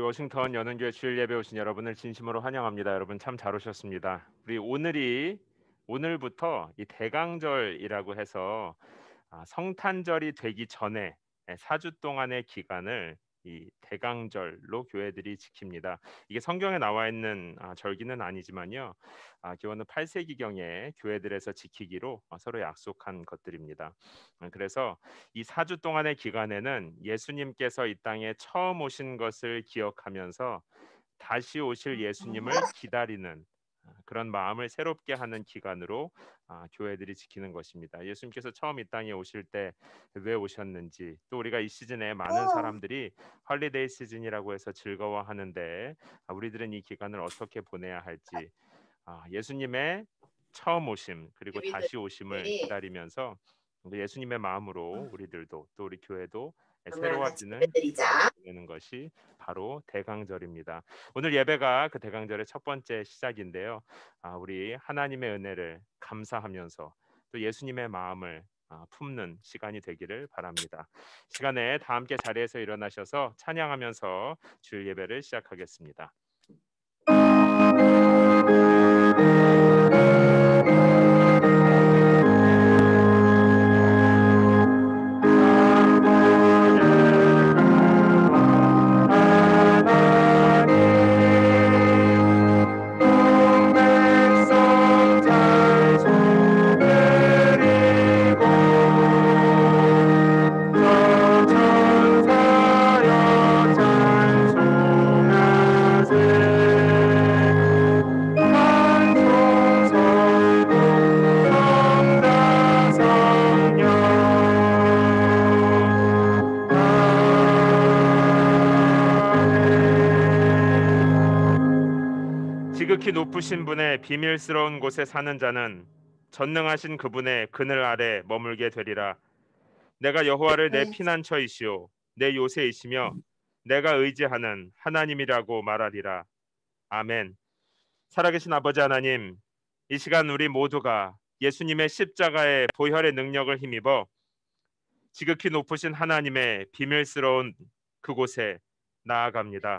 워싱턴 연은교회 주일 예배 오신 여러분을 진심으로 환영합니다. 여러분 참 잘 오셨습니다. 우리 오늘부터 이 대강절이라고 해서 성탄절이 되기 전에 4주 동안의 기간을 이 대강절로 교회들이 지킵니다. 이게 성경에 나와 있는 절기는 아니지만요. 기원은 8세기경에 교회들에서 지키기로 서로 약속한 것들입니다. 그래서 이 4주 동안의 기간에는 예수님께서 이 땅에 처음 오신 것을 기억하면서 다시 오실 예수님을 기다리는 그런 마음을 새롭게 하는 기간으로 교회들이 지키는 것입니다. 예수님께서 처음 이 땅에 오실 때 왜 오셨는지, 또 우리가 이 시즌에 많은 사람들이 헐리데이 시즌이라고 해서 즐거워하는데 우리들은 이 기간을 어떻게 보내야 할지, 예수님의 처음 오심 그리고 다시 오심을 예비들이 기다리면서 예수님의 마음으로 우리들도 또 우리 교회도 그러면 같이 새로워지는 기간을 예배드리자. 보내는 것이 바로 대강절입니다. 오늘 예배가 그 대강절의 첫 번째 시작인데요. 우리 하나님의 은혜를 감사하면서 또 예수님의 마음을 품는 시간이 되기를 바랍니다. 시간에 다 함께 자리에서 일어나셔서 찬양하면서 주일 예배를 시작하겠습니다. 지극히 높으신 분의 비밀스러운 곳에 사는 자는 전능하신 그분의 그늘 아래 머물게 되리라. 내가 여호와를 내 네. 피난처이시오 내 요새이시며 내가 의지하는 하나님이라고 말하리라. 아멘. 살아계신 아버지 하나님, 이 시간 우리 모두가 예수님의 십자가의 보혈의 능력을 힘입어 지극히 높으신 하나님의 비밀스러운 그곳에 나아갑니다.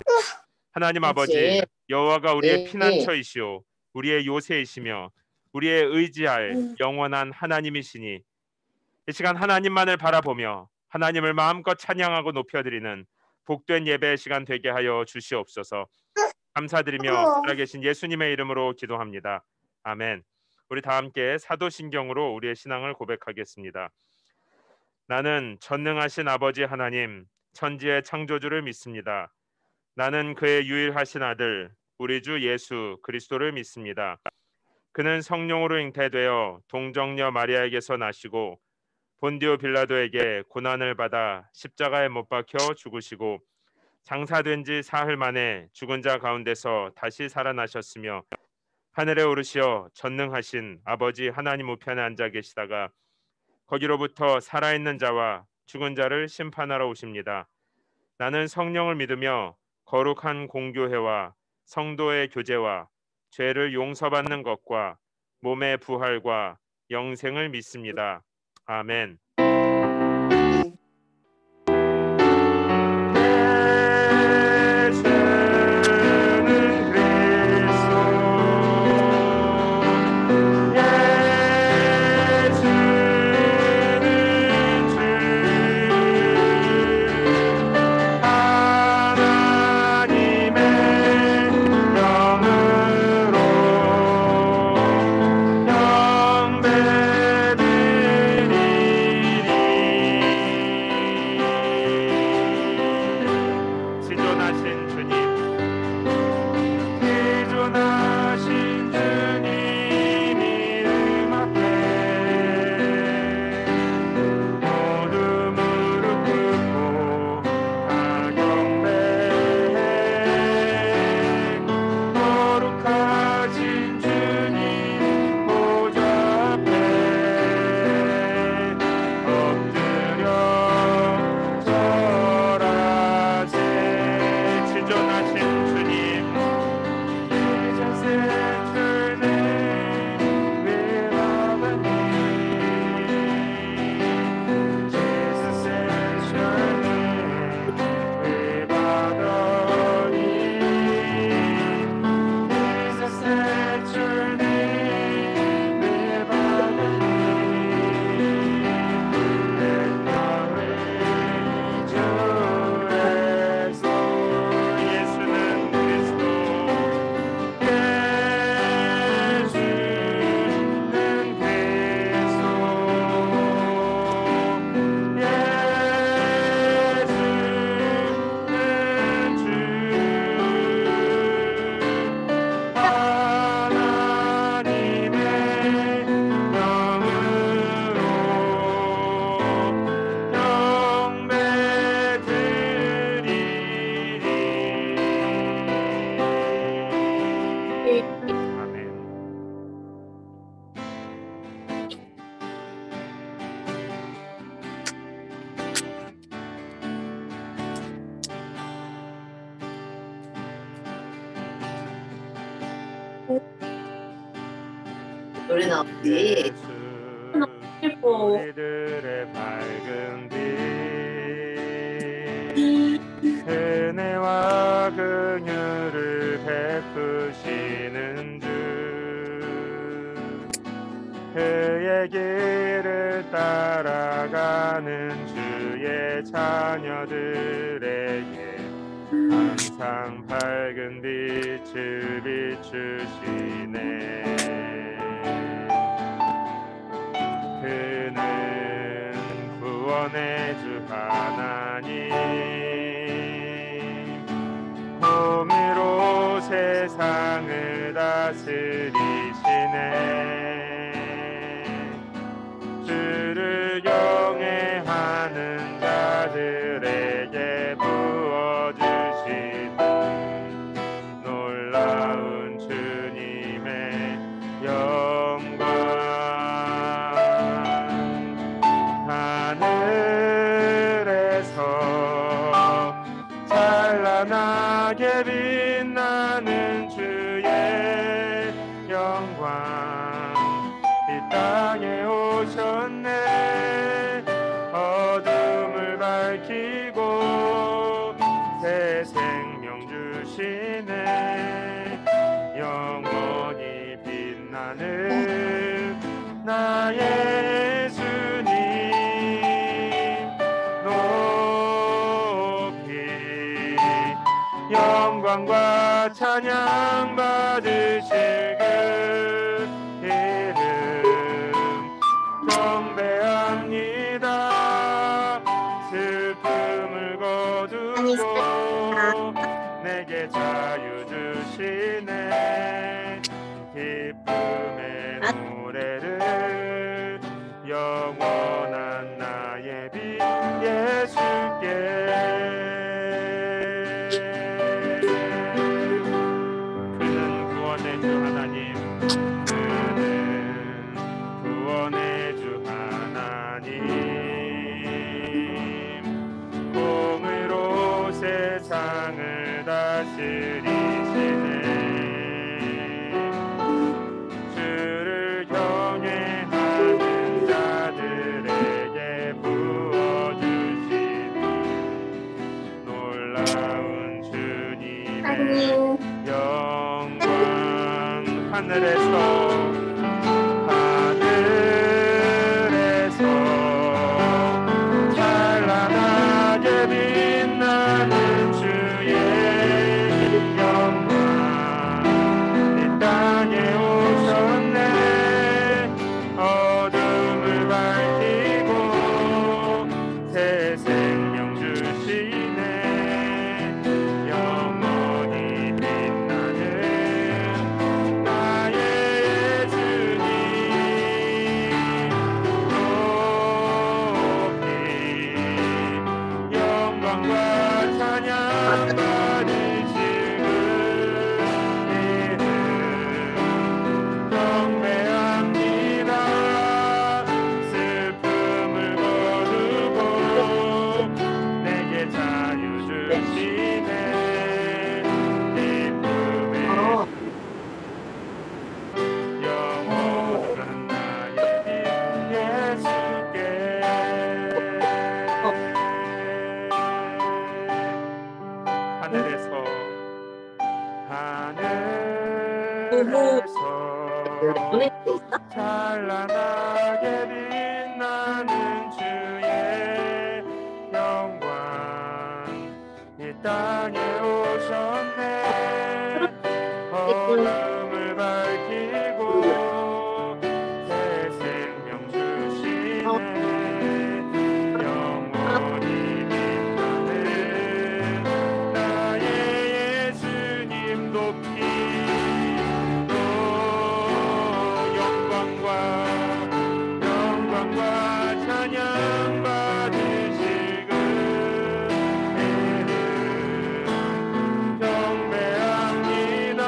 하나님 아버지, 그렇지. 여호와가 우리의 예. 피난처이시오 우리의 요새이시며 우리의 의지할 영원한 하나님이시니 이 시간 하나님만을 바라보며 하나님을 마음껏 찬양하고 높여드리는 복된 예배의 시간 되게 하여 주시옵소서. 감사드리며 살아계신 예수님의 이름으로 기도합니다. 아멘. 우리 다 함께 사도신경으로 우리의 신앙을 고백하겠습니다. 나는 전능하신 아버지 하나님, 천지의 창조주를 믿습니다. 나는 그의 유일하신 아들 우리 주 예수 그리스도를 믿습니다. 그는 성령으로 잉태되어 동정녀 마리아에게서 나시고 본디오 빌라도에게 고난을 받아 십자가에 못 박혀 죽으시고 장사된 지 사흘 만에 죽은 자 가운데서 다시 살아나셨으며 하늘에 오르시어 전능하신 아버지 하나님 우편에 앉아 계시다가 거기로부터 살아있는 자와 죽은 자를 심판하러 오십니다. 나는 성령을 믿으며 거룩한 공교회와 성도의 교제와 죄를 용서받는 것과 몸의 부활과 영생을 믿습니다. 아멘. 노래 나오지. 예수 예뻐. 우리들의 밝은 빛 은혜와 긍휼을 베푸시는 주 그의 길을 따라가는 주의 자녀들에게 항상 밝은 빛을 비추시네. 그는 구원의 주 하나님 공의로 세상을 다스리시네. 주를 경외하는 자들에게 부어주시는 놀라운 주님의 영광. 하늘에서 찬란하게 빛나는 주의 영광 이 땅에 오셨네. 어둠을 밝히고 새 생명 주시네. 영원히 빛나는 나의 주님 높이 영광과 찬양 받으실 그 이름 경배합니다. 슬픔을 거두고 내게 자유 주시네. 기쁨의 노래를 영원한 나의 빛 예수께. 그는 구원의 주 하나님 그는 구원의 주 하나님 공의로 세상을 다스리시네. 주를 경외하는 자들에게 부어주시는 놀라운 주님의 영광. 하늘에서 찬란하게 빛나는 주의 영광 이 땅에 오셨네. 어둠을 밝히고 새 생명 주시네. 영원히 빛나는 나의 주님 높이 영광과 찬양 받으실 그 이름 경배합니다. 슬픔을 거두고 내게 자유 주시네. 기쁨의 영원한 나의 빛 예수께. 하늘에서 보낼 수 있어? 찬란하게 빛나는 주의 영광 이 땅에 오셨네. 어둠을 밝히고 새 생명 주시네. 영원히 빛나는 나의 예수님 높이 영광과 찬양 받으실 그 이름 경배합니다.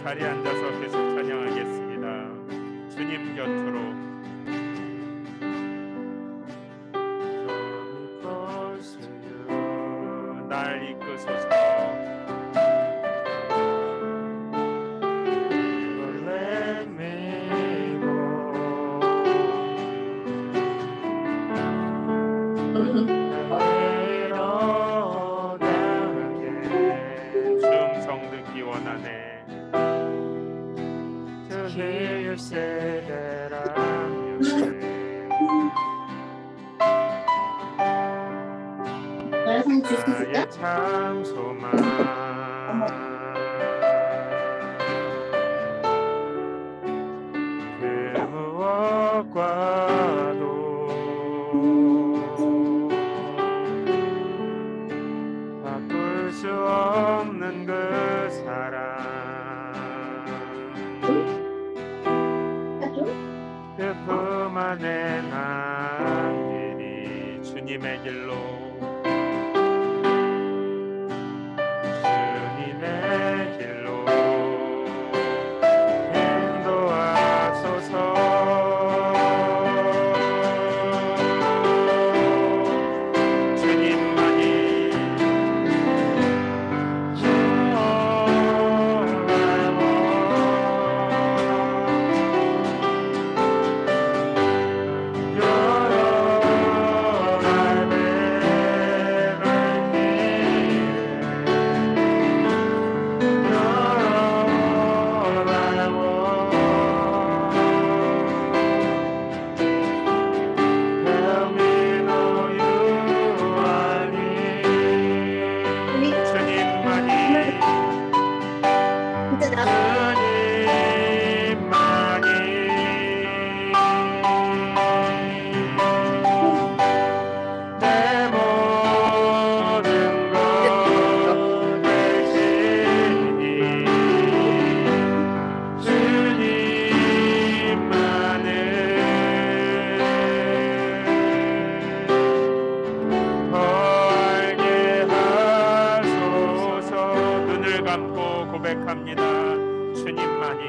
자리에 앉아서 계속 찬양하겠습니다. 주님 곁으로 날 이끄소서. Let me go. 음성 듣기 원하네. To hear you say that I'm your friend. 나의 참 소망. 그 무엇과도 바꿀 수 없는 그 사랑. 그 품 안에 남기니 주님의 길로 주님의 길로 인도하소서. 주님만이 고백합니다. 주님만이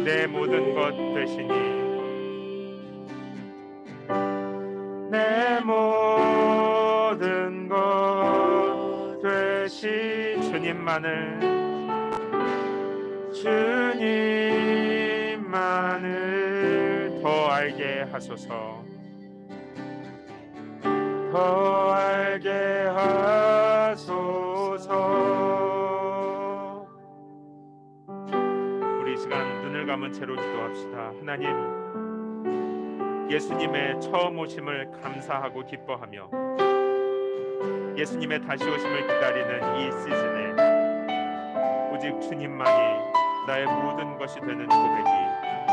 내 모든 것 되시니 내 모든 것 되신 주님만을 더 알게 하소서. 더 알게 하소서. 우리 이 시간 눈을 감은 채로 기도합시다. 하나님, 예수님의 처음 오심을 감사하고 기뻐하며 예수님의 다시 오심을 기다리는 이 시즌에 오직 주님만이 나의 모든 것이 되는 고백이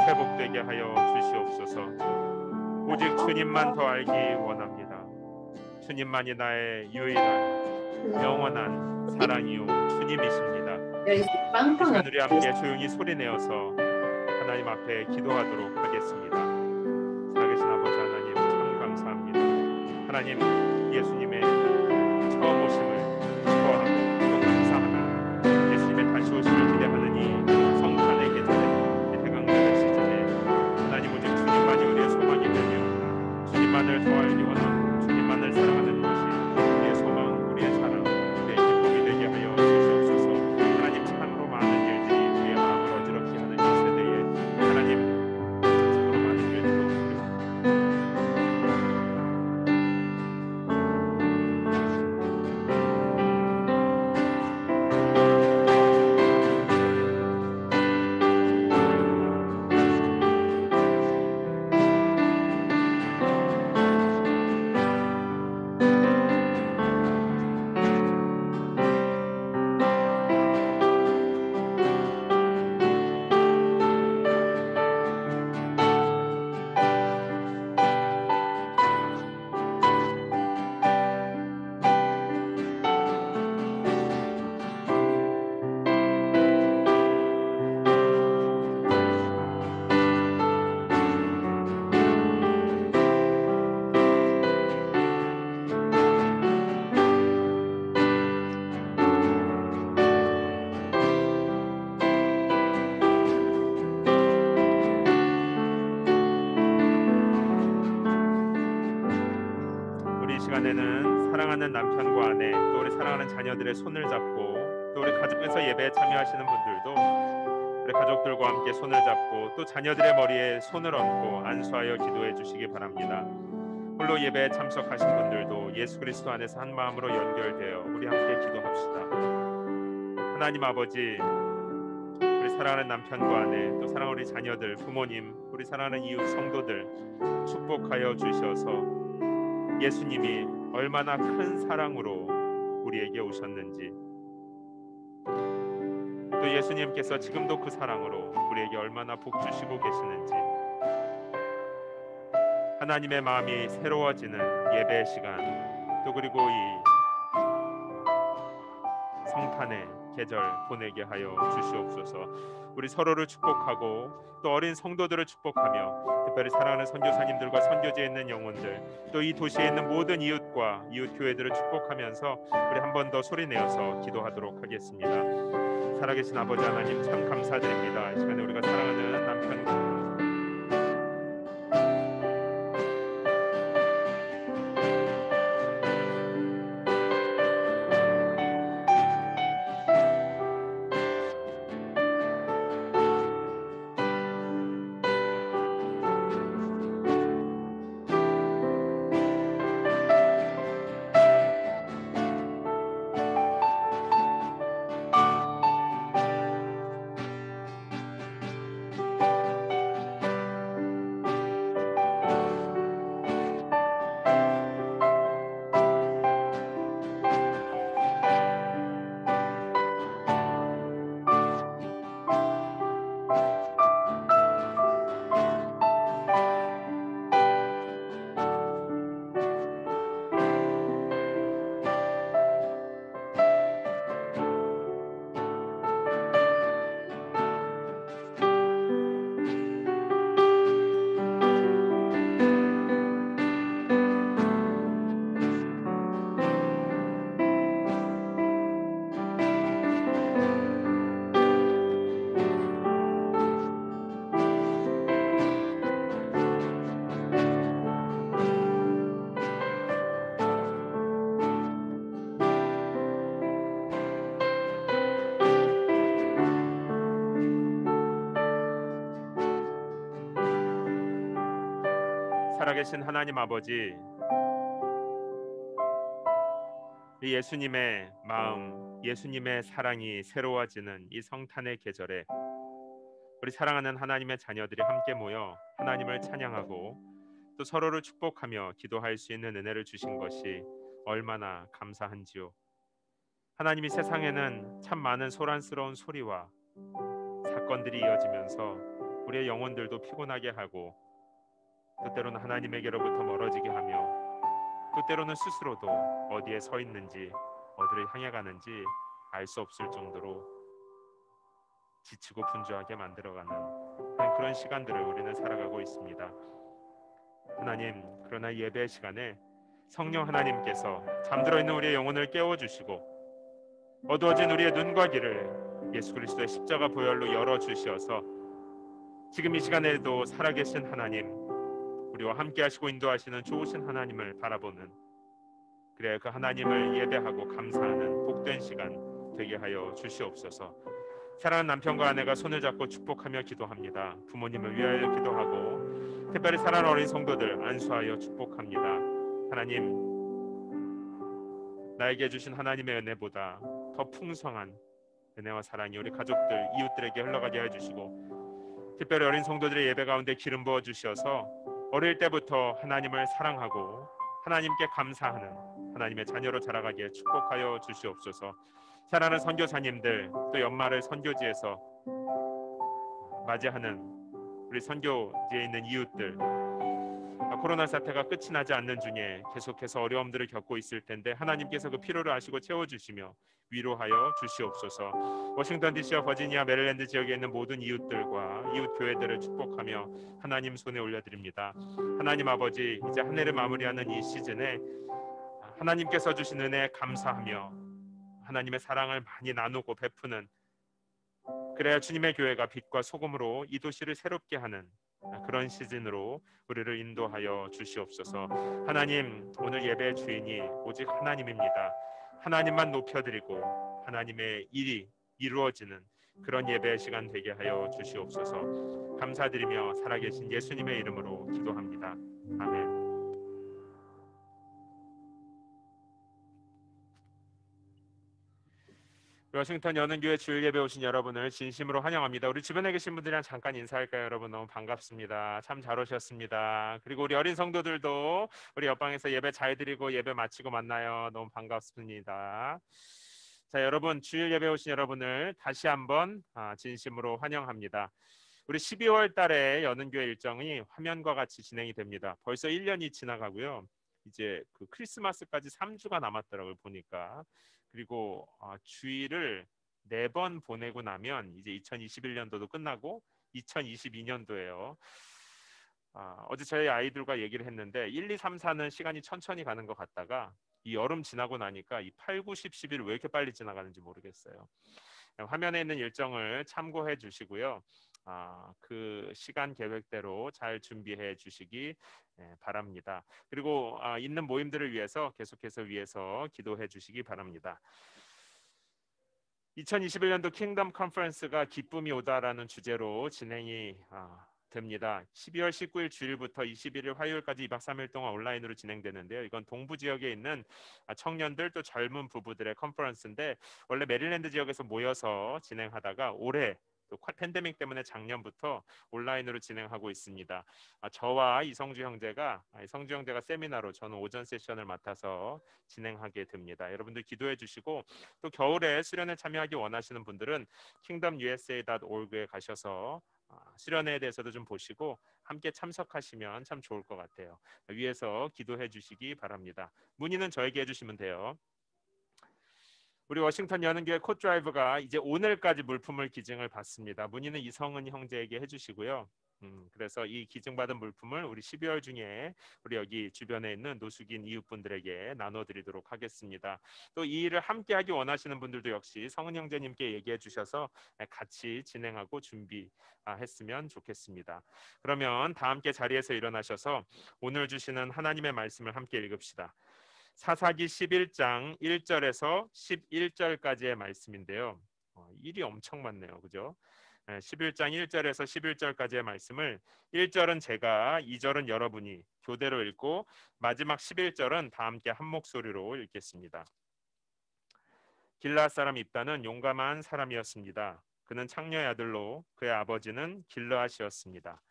회복되게 하여 주시옵소서. 오직 주님만 더 알기 원합니다. 주님만이 나의 유일한 영원한 사랑이요 주님이십니다. 이 시간 우리 함께 조용히 소리내어서 하나님 앞에 기도하도록 하겠습니다. 살아계신 아버지 하나님, 참 감사합니다. 하나님, 예수님의 처음 오심을 기뻐하고 또 감사하며 예수님의 다시 오심을 기대하는 이 성탄의 계절에, 이 대강절의 시즌에 하나님, 오직 주님만이 우리의 소망이 되며 주님만을 더 알기 원하고 주님만을 사랑하는 것이 우리의 소망, 우리의 사랑, 우리의 기쁨이 되게 하여 주시옵소서. 하나님, 참으로 많은 일들이 우리의 마음을 어지럽게 하는 이 세대에 하나님, 참으로 많은 일들로 시간에는 사랑하는 남편과 아내 또 우리 사랑하는 자녀들의 손을 잡고 또 우리 가정에서 예배에 참여하시는 분들도 우리 가족들과 함께 손을 잡고 또 자녀들의 머리에 손을 얹고 안수하여 기도해 주시기 바랍니다. 홀로 예배에 참석하신 분들도 예수 그리스도 안에서 한 마음으로 연결되어 우리 함께 기도합시다. 하나님 아버지, 우리 사랑하는 남편과 아내 또 사랑하는 우리 자녀들, 부모님, 우리 사랑하는 이웃 성도들 축복하여 주셔서 예수님이 얼마나 큰 사랑으로 우리에게 오셨는지 또 예수님께서 지금도 그 사랑으로 우리에게 얼마나 복 주시고 계시는지 하나님의 마음이 새로워지는 예배 시간 또 그리고 이 성탄의 계절 보내게 하여 주시옵소서. 우리 서로를 축복하고 또 어린 성도들을 축복하며 특별히 사랑하는 선교사님들과 선교지에 있는 영혼들 또 이 도시에 있는 모든 이웃과 이웃 교회들을 축복하면서 우리 한 번 더 소리내어서 기도하도록 하겠습니다. 살아계신 아버지 하나님 참 감사드립니다. 이 시간에 우리가 사랑하는 남편과 살아계신 하나님 아버지, 예수님의 마음, 예수님의 사랑이 새로워지는 이 성탄의 계절에 우리 사랑하는 하나님의 자녀들이 함께 모여 하나님을 찬양하고 또 서로를 축복하며 기도할 수 있는 은혜를 주신 것이 얼마나 감사한지요. 하나님이 세상에는 참 많은 소란스러운 소리와 사건들이 이어지면서 우리의 영혼들도 피곤하게 하고 또 때로는 하나님에게로부터 멀어지게 하며 또 때로는 스스로도 어디에 서 있는지 어디를 향해 가는지 알 수 없을 정도로 지치고 분주하게 만들어가는 그런 시간들을 우리는 살아가고 있습니다. 하나님, 그러나 예배 시간에 성령 하나님께서 잠들어 있는 우리의 영혼을 깨워주시고 어두워진 우리의 눈과 귀를 예수 그리스도의 십자가 보혈로 열어주시어서 지금 이 시간에도 살아계신 하나님, 우리와 함께 하시고 인도하시는 좋으신 하나님을 바라보는, 그래 그 하나님을 예배하고 감사하는 복된 시간 되게 하여 주시옵소서. 사랑하는 남편과 아내가 손을 잡고 축복하며 기도합니다. 부모님을 위하여 기도하고 특별히 사랑하는 어린 성도들 안수하여 축복합니다. 하나님, 나에게 주신 하나님의 은혜보다 더 풍성한 은혜와 사랑이 우리 가족들, 이웃들에게 흘러가게 해주시고 특별히 어린 성도들의 예배 가운데 기름 부어 주셔서 어릴 때부터 하나님을 사랑하고 하나님께 감사하는 하나님의 자녀로 자라가게 축복하여 주시옵소서. 사랑하는 선교사님들, 또 연말을 선교지에서 맞이하는 우리 선교지에 있는 이웃들, 코로나 사태가 끝이 나지 않는 중에 계속해서 어려움들을 겪고 있을 텐데 하나님께서 그 필요를 아시고 채워주시며 위로하여 주시옵소서. 워싱턴 DC와 버지니아, 메릴랜드 지역에 있는 모든 이웃들과 이웃 교회들을 축복하며 하나님 손에 올려드립니다. 하나님 아버지, 이제 한 해를 마무리하는 이 시즌에 하나님께서 주신 은혜에 감사하며 하나님의 사랑을 많이 나누고 베푸는, 그래야 주님의 교회가 빛과 소금으로 이 도시를 새롭게 하는 그런 시즌으로 우리를 인도하여 주시옵소서. 하나님, 오늘 예배의 주인이 오직 하나님입니다. 하나님만 높여드리고 하나님의 일이 이루어지는 그런 예배의 시간 되게 하여 주시옵소서. 감사드리며 살아계신 예수님의 이름으로 기도합니다. 아멘. 워싱턴 여는교회 주일 예배 오신 여러분을 진심으로 환영합니다. 우리 주변에 계신 분들이랑 잠깐 인사할까요? 여러분 너무 반갑습니다. 참 잘 오셨습니다. 그리고 우리 어린 성도들도 우리 옆방에서 예배 잘 드리고 예배 마치고 만나요. 너무 반갑습니다. 자, 여러분 주일 예배 오신 여러분을 다시 한번 진심으로 환영합니다. 우리 12월 달에 여는교회 일정이 화면과 같이 진행이 됩니다. 벌써 1년이 지나가고요. 이제 그 크리스마스까지 3주가 남았더라고요, 보니까. 그리고 주일을 4번 보내고 나면 이제 2021년도도 끝나고 2022년도예요. 어제 저희 아이들과 얘기를 했는데 1, 2, 3, 4는 시간이 천천히 가는 것 같다가 이 여름 지나고 나니까 이 8, 9, 10, 11 왜 이렇게 빨리 지나가는지 모르겠어요. 화면에 있는 일정을 참고해 주시고요. 그 시간 계획대로 잘 준비해 주시기 바랍니다. 그리고 있는 모임들을 위해서 계속해서 위해서 기도해 주시기 바랍니다. 2021년도 킹덤 컨퍼런스가 기쁨이 오다라는 주제로 진행이 됩니다. 12월 19일 주일부터 21일 화요일까지 2박 3일 동안 온라인으로 진행되는데요. 이건 동부 지역에 있는 청년들 또 젊은 부부들의 컨퍼런스인데 원래 메릴랜드 지역에서 모여서 진행하다가 올해 또 팬데믹 때문에 작년부터 온라인으로 진행하고 있습니다. 저와 이성주 형제가 세미나로 저는 오전 세션을 맡아서 진행하게 됩니다. 여러분들 기도해 주시고 또 겨울에 수련회 참여하기 원하시는 분들은 kingdomusa.org에 가셔서 수련회에 대해서도 좀 보시고 함께 참석하시면 참 좋을 것 같아요. 위에서 기도해 주시기 바랍니다. 문의는 저에게 해주시면 돼요. 우리 워싱턴 여는교회 콧드라이브가 이제 오늘까지 물품을 기증을 받습니다. 문의는 이성은 형제에게 해주시고요. 그래서 이 기증받은 물품을 우리 12월 중에 우리 여기 주변에 있는 노숙인 이웃분들에게 나눠드리도록 하겠습니다. 또 이 일을 함께하기 원하시는 분들도 역시 성은 형제님께 얘기해 주셔서 같이 진행하고 준비했으면 좋겠습니다. 그러면 다 함께 자리에서 일어나셔서 오늘 주시는 하나님의 말씀을 함께 읽읍시다. 사사기 11장 1절에서 11절까지의 말씀인데요. 일이 엄청 많네요. 그죠? 11장 1절에서 11절까지의 말씀을 1절은 제가, 2절은 여러분이 교대로 읽고 마지막 11절은 다 함께 한 목소리로 읽겠습니다. 길르앗 사람 입다는 용감한 사람이었습니다. 그는 창녀의 아들로 그의 아버지는 길르앗이었습니다.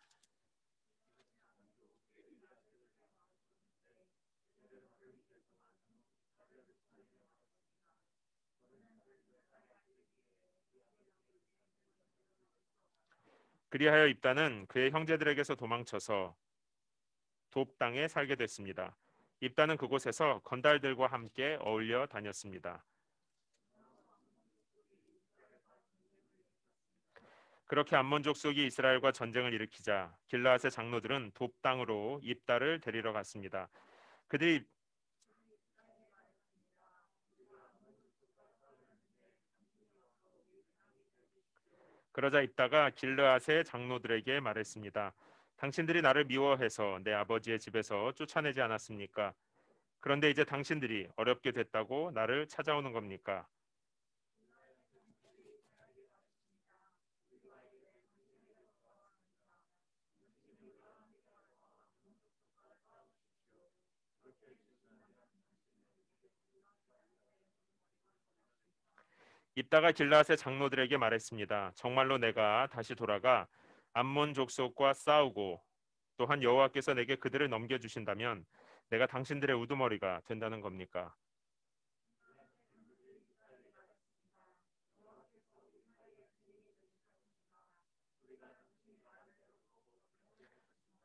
그리하여 입다는 그의 형제들에게서 도망쳐서 돕 땅에 살게 됐습니다. 입다는 그곳에서 건달들과 함께 어울려 다녔습니다. 그렇게 암몬 족속이 이스라엘과 전쟁을 일으키자 길르앗의 장로들은 돕 땅으로 입다를 데리러 갔습니다. 그들이 그러자 입다가 길르앗의 장로들에게 말했습니다. 당신들이 나를 미워해서 내 아버지의 집에서 쫓아내지 않았습니까? 그런데 이제 당신들이 어렵게 됐다고 나를 찾아오는 겁니까? 입다가 길르앗의 장로들에게 말했습니다. 정말로 내가 다시 돌아가 암몬 족속과 싸우고 또한 여호와께서 내게 그들을 넘겨주신다면 내가 당신들의 우두머리가 된다는 겁니까?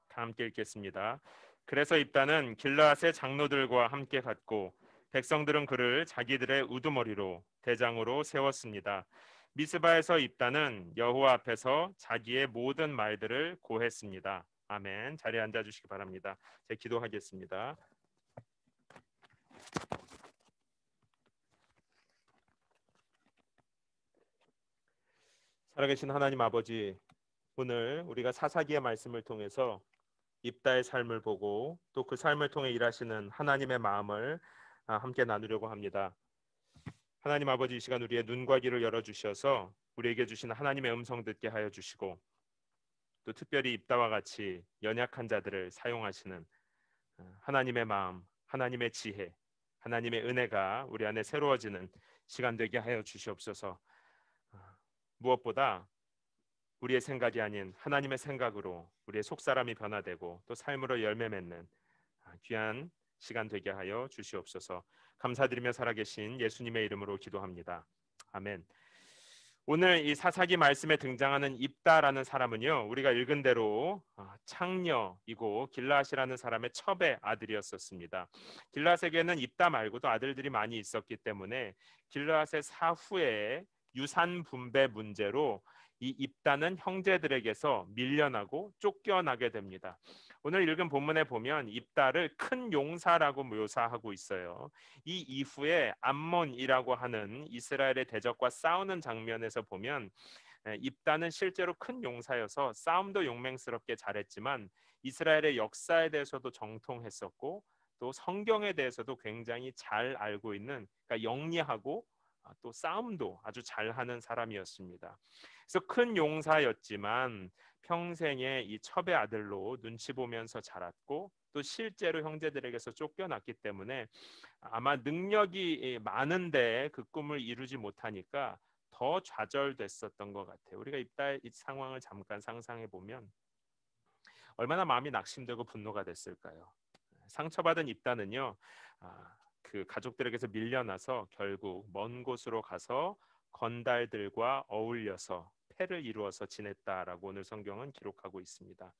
다 함께 읽겠습니다. 그래서 입다는 길르앗의 장로들과 함께 갔고 백성들은 그를 자기들의 우두머리로 대장으로 세웠습니다. 미스바에서 입다는 여호와 앞에서 자기의 모든 말들을 고했습니다. 아멘. 자리에 앉아 주시기 바랍니다. 제 기도하겠습니다. 살아계신 하나님 아버지, 오늘 우리가 사사기의 말씀을 통해서 입다의 삶을 보고 또 그 삶을 통해 일하시는 하나님의 마음을 함께 나누려고 합니다. 하나님 아버지, 이 시간 우리의 눈과 귀를 열어주셔서 우리에게 주신 하나님의 음성 듣게 하여 주시고 또 특별히 입다와 같이 연약한 자들을 사용하시는 하나님의 마음, 하나님의 지혜, 하나님의 은혜가 우리 안에 새로워지는 시간 되게 하여 주시옵소서. 무엇보다 우리의 생각이 아닌 하나님의 생각으로 우리의 속사람이 변화되고 또 삶으로 열매 맺는 귀한 시간 되게 하여 주시옵소서. 감사드리며 살아계신 예수님의 이름으로 기도합니다. 아멘. 오늘 이 사사기 말씀에 등장하는 입다라는 사람은요, 우리가 읽은 대로 창녀이고 길라앗이라는 사람의 첩의 아들이었었습니다. 길라앗에게는 입다 말고도 아들들이 많이 있었기 때문에 길라앗의 사후에 유산 분배 문제로 이 입다는 형제들에게서 밀려나고 쫓겨나게 됩니다. 오늘 읽은 본문에 보면 입다를 큰 용사라고 묘사하고 있어요. 이 이후에 암몬이라고 하는 이스라엘의 대적과 싸우는 장면에서 보면 입다는 실제로 큰 용사여서 싸움도 용맹스럽게 잘했지만 이스라엘의 역사에 대해서도 정통했었고 또 성경에 대해서도 굉장히 잘 알고 있는, 그러니까 영리하고 또 싸움도 아주 잘하는 사람이었습니다. 그래서 큰 용사였지만 평생에 이 첩의 아들로 눈치 보면서 자랐고 또 실제로 형제들에게서 쫓겨났기 때문에 아마 능력이 많은데 그 꿈을 이루지 못하니까 더 좌절됐었던 것 같아요. 우리가 이따 이 상황을 잠깐 상상해 보면 얼마나 마음이 낙심되고 분노가 됐을까요? 상처받은 입다는요, 그 가족들에게서 밀려나서 결국 먼 곳으로 가서 건달들과 어울려서 패를 이루어서 지냈다라고 오늘 성경은 기록하고 있습니다.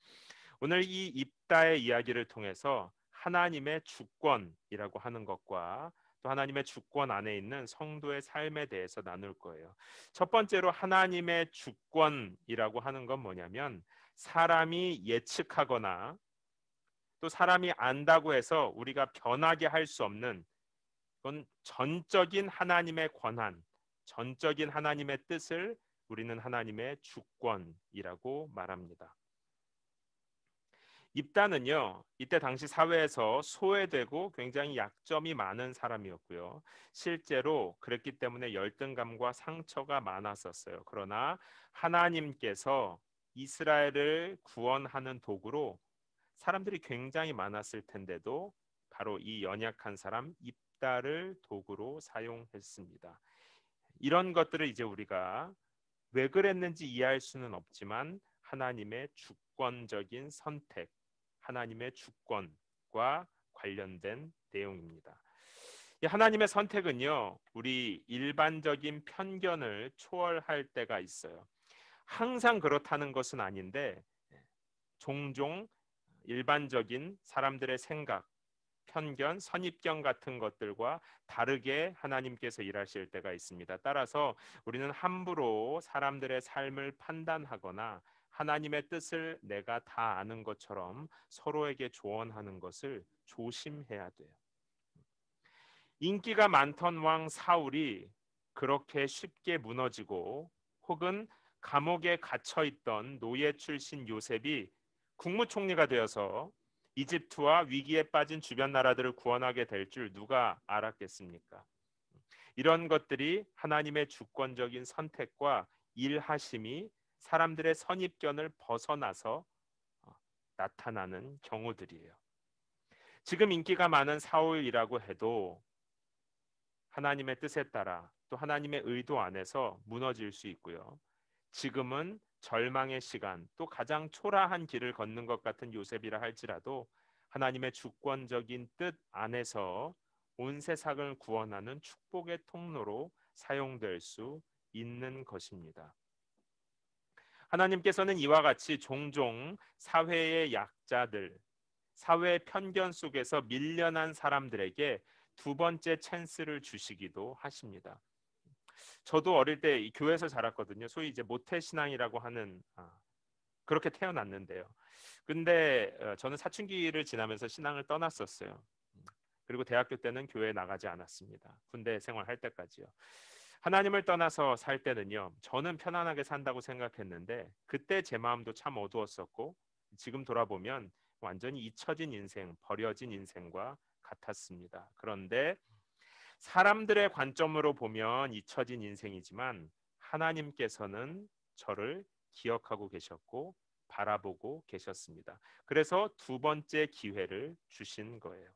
오늘 이 입다의 이야기를 통해서 하나님의 주권이라고 하는 것과 또 하나님의 주권 안에 있는 성도의 삶에 대해서 나눌 거예요. 첫 번째로 하나님의 주권이라고 하는 건 뭐냐면 사람이 예측하거나 또 사람이 안다고 해서 우리가 변하게 할 수 없는, 그건 전적인 하나님의 권한, 전적인 하나님의 뜻을 우리는 하나님의 주권이라고 말합니다. 입다는요, 이때 당시 사회에서 소외되고 굉장히 약점이 많은 사람이었고요. 실제로 그랬기 때문에 열등감과 상처가 많았었어요. 그러나 하나님께서 이스라엘을 구원하는 도구로 사람들이 굉장히 많았을 텐데도 바로 이 연약한 사람 입다를 도구로 사용했습니다. 이런 것들을 이제 우리가 왜 그랬는지 이해할 수는 없지만 하나님의 주권적인 선택, 하나님의 주권과 관련된 내용입니다. 이 하나님의 선택은요, 우리 일반적인 편견을 초월할 때가 있어요. 항상 그렇다는 것은 아닌데 종종 일반적인 사람들의 생각, 편견, 선입견 같은 것들과 다르게 하나님께서 일하실 때가 있습니다. 따라서 우리는 함부로 사람들의 삶을 판단하거나 하나님의 뜻을 내가 다 아는 것처럼 서로에게 조언하는 것을 조심해야 돼요. 인기가 많던 왕 사울이 그렇게 쉽게 무너지고 혹은 감옥에 갇혀 있던 노예 출신 요셉이 국무총리가 되어서 이집트와 위기에 빠진 주변 나라들을 구원하게 될 줄 누가 알았겠습니까? 이런 것들이 하나님의 주권적인 선택과 일하심이 사람들의 선입견을 벗어나서 나타나는 경우들이에요. 지금 인기가 많은 사울이라고 해도 하나님의 뜻에 따라 또 하나님의 의도 안에서 무너질 수 있고요. 지금은 절망의 시간, 또 가장 초라한 길을 걷는 것 같은 요셉이라 할지라도 하나님의 주권적인 뜻 안에서 온 세상을 구원하는 축복의 통로로 사용될 수 있는 것입니다. 하나님께서는 이와 같이 종종 사회의 약자들, 사회의 편견 속에서 밀려난 사람들에게 두 번째 찬스를 주시기도 하십니다. 저도 어릴 때 이 교회에서 자랐거든요. 소위 이제 모태 신앙이라고 하는 그렇게 태어났는데요. 근데 저는 사춘기를 지나면서 신앙을 떠났었어요. 그리고 대학교 때는 교회에 나가지 않았습니다. 군대 생활할 때까지요. 하나님을 떠나서 살 때는요, 저는 편안하게 산다고 생각했는데 그때 제 마음도 참 어두웠었고 지금 돌아보면 완전히 잊혀진 인생, 버려진 인생과 같았습니다. 그런데 사람들의 관점으로 보면 잊혀진 인생이지만 하나님께서는 저를 기억하고 계셨고 바라보고 계셨습니다. 그래서 두 번째 기회를 주신 거예요.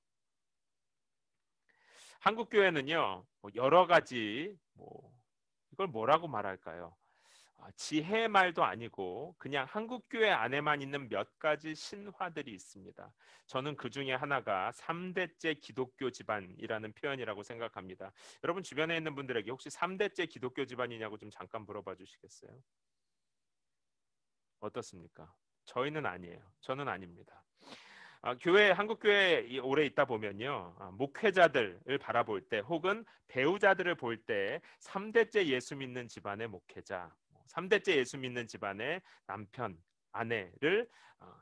한국 교회는요, 여러 가지 이걸 뭐라고 말할까요? 지혜의 말도 아니고 그냥 한국 교회 안에만 있는 몇 가지 신화들이 있습니다. 저는 그 중에 하나가 3대째 기독교 집안이라는 표현이라고 생각합니다. 여러분 주변에 있는 분들에게 혹시 3대째 기독교 집안이냐고 좀 잠깐 물어봐 주시겠어요? 어떻습니까? 저희는 아니에요. 저는 아닙니다. 교회 한국 교회에 오래 있다 보면요, 목회자들을 바라볼 때 혹은 배우자들을 볼 때 3대째 예수 믿는 집안의 목회자, 3대째 예수 믿는 집안의 남편, 아내를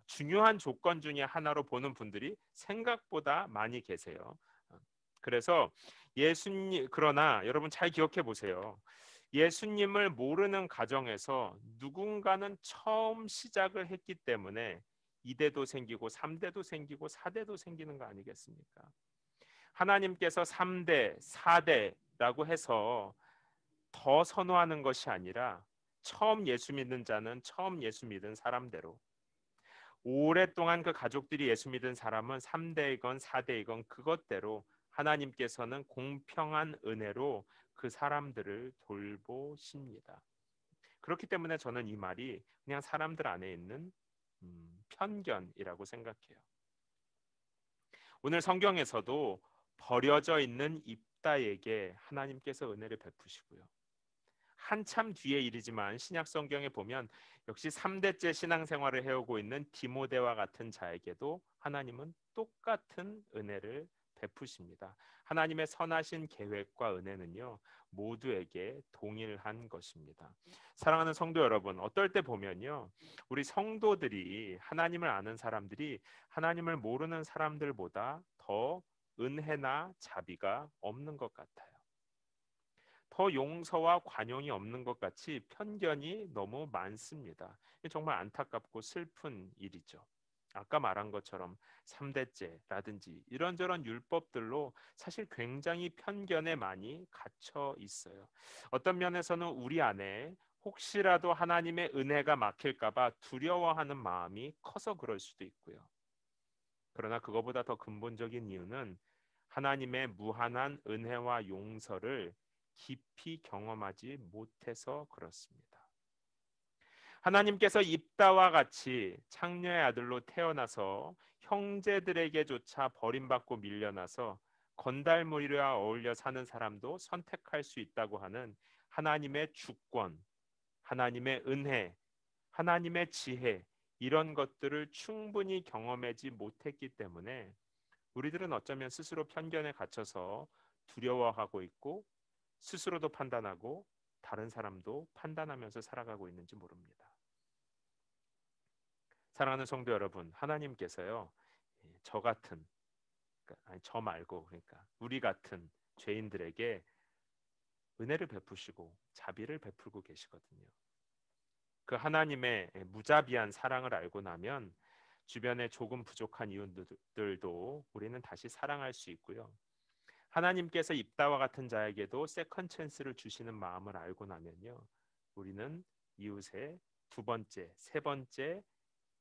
중요한 조건 중에 하나로 보는 분들이 생각보다 많이 계세요. 그래서 예수님, 그러나 여러분 잘 기억해 보세요. 예수님을 모르는 가정에서 누군가는 처음 시작을 했기 때문에 2대도 생기고 3대도 생기고 4대도 생기는 거 아니겠습니까? 하나님께서 3대, 4대라고 해서 더 선호하는 것이 아니라 처음 예수 믿는 자는 처음 예수 믿은 사람대로, 오랫동안 그 가족들이 예수 믿은 사람은 3대이건 4대이건 그것대로 하나님께서는 공평한 은혜로 그 사람들을 돌보십니다. 그렇기 때문에 저는 이 말이 그냥 사람들 안에 있는 편견이라고 생각해요. 오늘 성경에서도 버려져 있는 입다에게 하나님께서 은혜를 베푸시고요. 한참 뒤의 일이지만 신약 성경에 보면 역시 3대째 신앙생활을 해오고 있는 디모데와 같은 자에게도 하나님은 똑같은 은혜를 베푸십니다. 하나님의 선하신 계획과 은혜는요, 모두에게 동일한 것입니다. 사랑하는 성도 여러분, 어떨 때 보면요, 우리 성도들이 하나님을 아는 사람들이 하나님을 모르는 사람들보다 더 은혜나 자비가 없는 것 같아요. 더 용서와 관용이 없는 것 같이 편견이 너무 많습니다. 정말 안타깝고 슬픈 일이죠. 아까 말한 것처럼 3대째라든지 이런저런 율법들로 사실 굉장히 편견에 많이 갇혀 있어요. 어떤 면에서는 우리 안에 혹시라도 하나님의 은혜가 막힐까봐 두려워하는 마음이 커서 그럴 수도 있고요. 그러나 그거보다 더 근본적인 이유는 하나님의 무한한 은혜와 용서를 깊이 경험하지 못해서 그렇습니다. 하나님께서 입다와 같이 창녀의 아들로 태어나서 형제들에게조차 버림받고 밀려나서 건달무리와 어울려 사는 사람도 선택할 수 있다고 하는 하나님의 주권, 하나님의 은혜, 하나님의 지혜, 이런 것들을 충분히 경험하지 못했기 때문에 우리들은 어쩌면 스스로 편견에 갇혀서 두려워하고 있고 스스로도 판단하고 다른 사람도 판단하면서 살아가고 있는지 모릅니다. 사랑하는 성도 여러분, 하나님께서요, 저 같은, 아니 저 말고 그러니까 우리 같은 죄인들에게 은혜를 베푸시고 자비를 베풀고 계시거든요. 그 하나님의 무자비한 사랑을 알고 나면 주변에 조금 부족한 이웃들도 우리는 다시 사랑할 수 있고요. 하나님께서 입다와 같은 자에게도 세컨 찬스를 주시는 마음을 알고 나면요, 우리는 이웃의 두 번째, 세 번째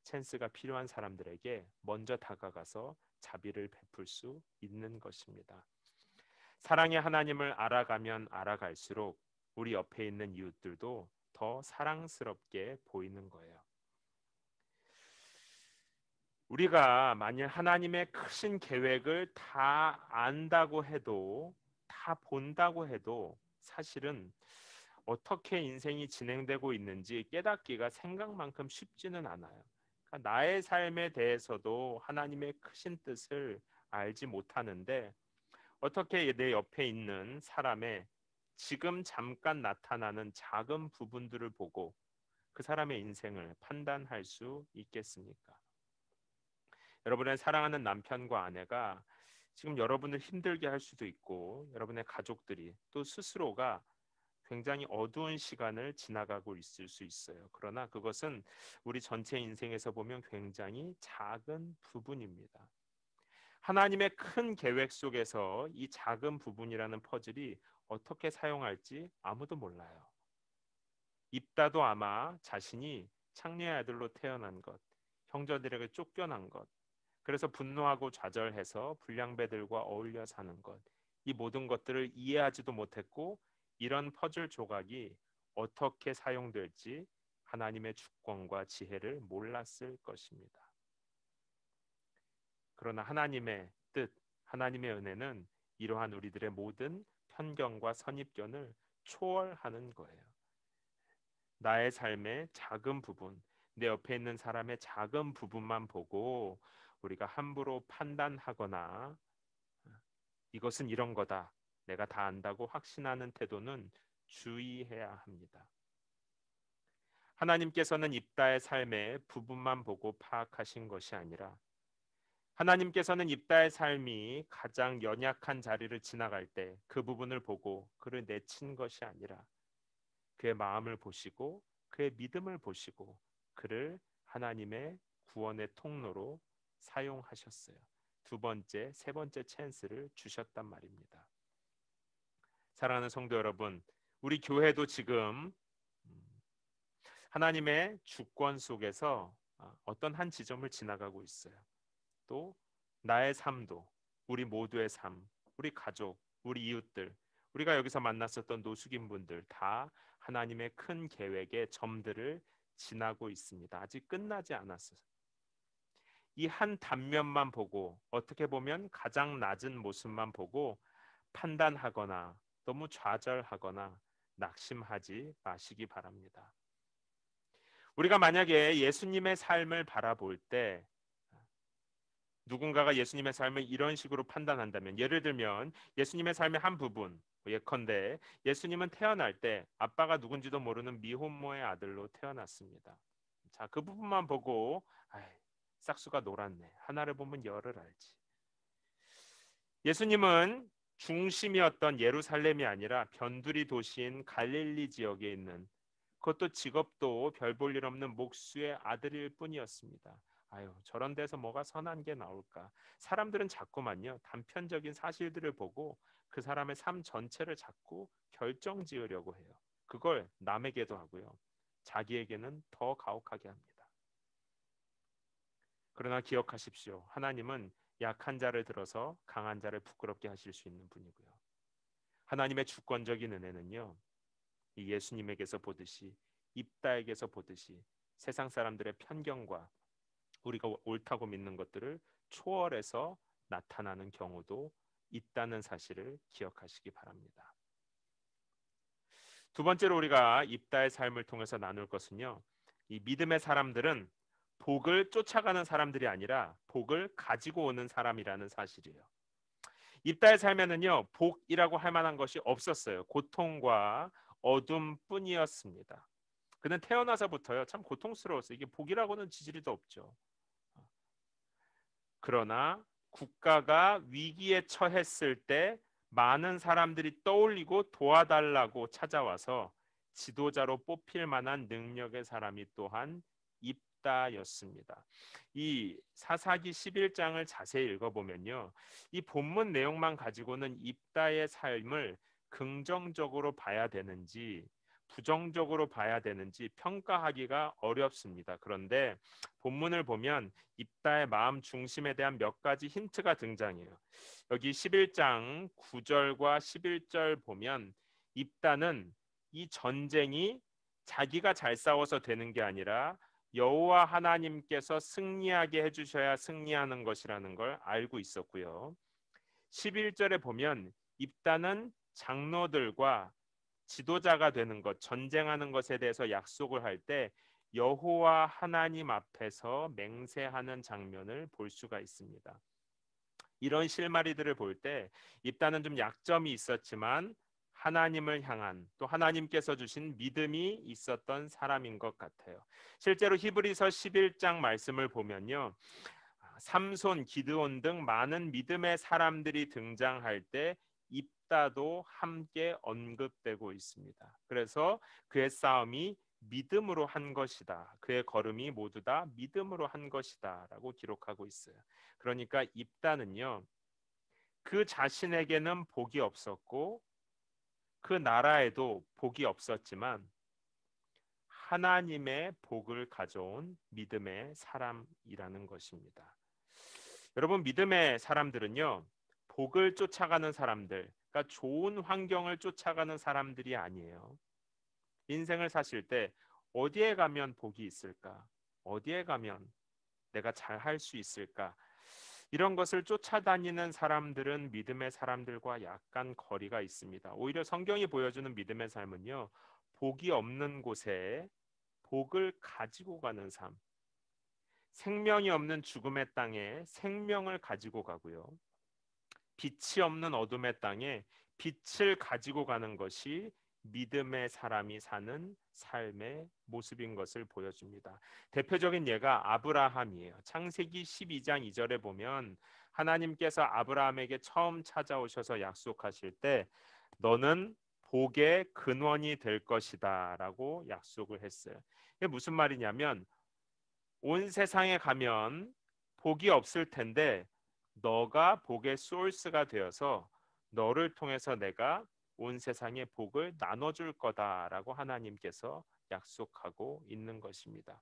찬스가 필요한 사람들에게 먼저 다가가서 자비를 베풀 수 있는 것입니다. 사랑의 하나님을 알아가면 알아갈수록 우리 옆에 있는 이웃들도 더 사랑스럽게 보이는 거예요. 우리가 만일 하나님의 크신 계획을 다 안다고 해도, 다 본다고 해도 사실은 어떻게 인생이 진행되고 있는지 깨닫기가 생각만큼 쉽지는 않아요. 그러니까 나의 삶에 대해서도 하나님의 크신 뜻을 알지 못하는데 어떻게 내 옆에 있는 사람의 지금 잠깐 나타나는 작은 부분들을 보고 그 사람의 인생을 판단할 수 있겠습니까? 여러분의 사랑하는 남편과 아내가 지금 여러분을 힘들게 할 수도 있고 여러분의 가족들이 또 스스로가 굉장히 어두운 시간을 지나가고 있을 수 있어요. 그러나 그것은 우리 전체 인생에서 보면 굉장히 작은 부분입니다. 하나님의 큰 계획 속에서 이 작은 부분이라는 퍼즐이 어떻게 사용할지 아무도 몰라요. 입다도 아마 자신이 창녀의 아들로 태어난 것, 형제들에게 쫓겨난 것, 그래서 분노하고 좌절해서 불량배들과 어울려 사는 것, 이 모든 것들을 이해하지도 못했고 이런 퍼즐 조각이 어떻게 사용될지 하나님의 주권과 지혜를 몰랐을 것입니다. 그러나 하나님의 뜻, 하나님의 은혜는 이러한 우리들의 모든 편견과 선입견을 초월하는 거예요. 나의 삶의 작은 부분, 내 옆에 있는 사람의 작은 부분만 보고 우리가 함부로 판단하거나 이것은 이런 거다, 내가 다 안다고 확신하는 태도는 주의해야 합니다. 하나님께서는 입다의 삶의 부분만 보고 파악하신 것이 아니라 하나님께서는 입다의 삶이 가장 연약한 자리를 지나갈 때 그 부분을 보고 그를 내친 것이 아니라 그의 마음을 보시고 그의 믿음을 보시고 그를 하나님의 구원의 통로로 사용하셨어요. 두 번째, 세 번째 찬스를 주셨단 말입니다. 사랑하는 성도 여러분, 우리 교회도 지금 하나님의 주권 속에서 어떤 한 지점을 지나가고 있어요. 또 나의 삶도, 우리 모두의 삶, 우리 가족, 우리 이웃들, 우리가 여기서 만났었던 노숙인 분들 다 하나님의 큰 계획의 점들을 지나고 있습니다. 아직 끝나지 않았어요. 이 한 단면만 보고 어떻게 보면 가장 낮은 모습만 보고 판단하거나 너무 좌절하거나 낙심하지 마시기 바랍니다. 우리가 만약에 예수님의 삶을 바라볼 때 누군가가 예수님의 삶을 이런 식으로 판단한다면, 예를 들면 예수님의 삶의 한 부분, 예컨대 예수님은 태어날 때 아빠가 누군지도 모르는 미혼모의 아들로 태어났습니다. 자, 그 부분만 보고 싹수가 놀았네, 하나를 보면 열을 알지. 예수님은 중심이었던 예루살렘이 아니라 변두리 도시인 갈릴리 지역에 있는, 그것도 직업도 별 볼 일 없는 목수의 아들일 뿐이었습니다. 아유, 저런 데서 뭐가 선한 게 나올까? 사람들은 자꾸만요, 단편적인 사실들을 보고 그 사람의 삶 전체를 자꾸 결정 지으려고 해요. 그걸 남에게도 하고요, 자기에게는 더 가혹하게 합니다. 그러나 기억하십시오. 하나님은 약한 자를 들어서 강한 자를 부끄럽게 하실 수 있는 분이고요. 하나님의 주권적인 은혜는요, 이 예수님에게서 보듯이, 입다에게서 보듯이 세상 사람들의 편견과 우리가 옳다고 믿는 것들을 초월해서 나타나는 경우도 있다는 사실을 기억하시기 바랍니다. 두 번째로 우리가 입다의 삶을 통해서 나눌 것은요, 이 믿음의 사람들은 복을 쫓아가는 사람들이 아니라 복을 가지고 오는 사람이라는 사실이에요. 입다의 삶에는요, 복이라고 할 만한 것이 없었어요. 고통과 어둠뿐이었습니다. 그는 태어나서부터요, 참 고통스러웠어요. 이게 복이라고는 지지리도 없죠. 그러나 국가가 위기에 처했을 때 많은 사람들이 떠올리고 도와달라고 찾아와서 지도자로 뽑힐 만한 능력의 사람이 또한 입다였습니다. 이 사사기 11장을 자세히 읽어보면요, 이 본문 내용만 가지고는 입다의 삶을 긍정적으로 봐야 되는지 부정적으로 봐야 되는지 평가하기가 어렵습니다. 그런데 본문을 보면 입다의 마음 중심에 대한 몇 가지 힌트가 등장해요. 여기 11장 9절과 11절 보면 입다는 이 전쟁이 자기가 잘 싸워서 되는 게 아니라 여호와 하나님께서 승리하게 해주셔야 승리하는 것이라는 걸 알고 있었고요. 11절에 보면 입다는 장로들과 지도자가 되는 것, 전쟁하는 것에 대해서 약속을 할 때 여호와 하나님 앞에서 맹세하는 장면을 볼 수가 있습니다. 이런 실마리들을 볼 때 입다는 좀 약점이 있었지만 하나님을 향한, 또 하나님께서 주신 믿음이 있었던 사람인 것 같아요. 실제로 히브리서 11장 말씀을 보면요, 삼손, 기드온 등 많은 믿음의 사람들이 등장할 때 입다도 함께 언급되고 있습니다. 그래서 그의 싸움이 믿음으로 한 것이다. 그의 걸음이 모두 다 믿음으로 한 것이다 라고 기록하고 있어요. 그러니까 입다는요, 그 자신에게는 복이 없었고 그 나라에도 복이 없었지만 하나님의 복을 가져온 믿음의 사람이라는 것입니다. 여러분, 믿음의 사람들은요, 복을 쫓아가는 사람들, 그러니까 좋은 환경을 쫓아가는 사람들이 아니에요. 인생을 사실 때 어디에 가면 복이 있을까? 어디에 가면 내가 잘 할 수 있을까? 이런 것을 쫓아다니는 사람들은 믿음의 사람들과 약간 거리가 있습니다. 오히려 성경이 보여주는 믿음의 삶은요, 복이 없는 곳에 복을 가지고 가는 삶, 생명이 없는 죽음의 땅에 생명을 가지고 가고요, 빛이 없는 어둠의 땅에 빛을 가지고 가는 것이 믿음의 사람이 사는 삶의 모습인 것을 보여줍니다. 대표적인 예가 아브라함이에요. 창세기 12장 2절에 보면 하나님께서 아브라함에게 처음 찾아오셔서 약속하실 때 너는 복의 근원이 될 것이다 라고 약속을 했어요. 이게 무슨 말이냐면 온 세상에 가면 복이 없을 텐데 너가 복의 소스가 되어서 너를 통해서 내가 온 세상에 복을 나눠줄 거다라고 하나님께서 약속하고 있는 것입니다.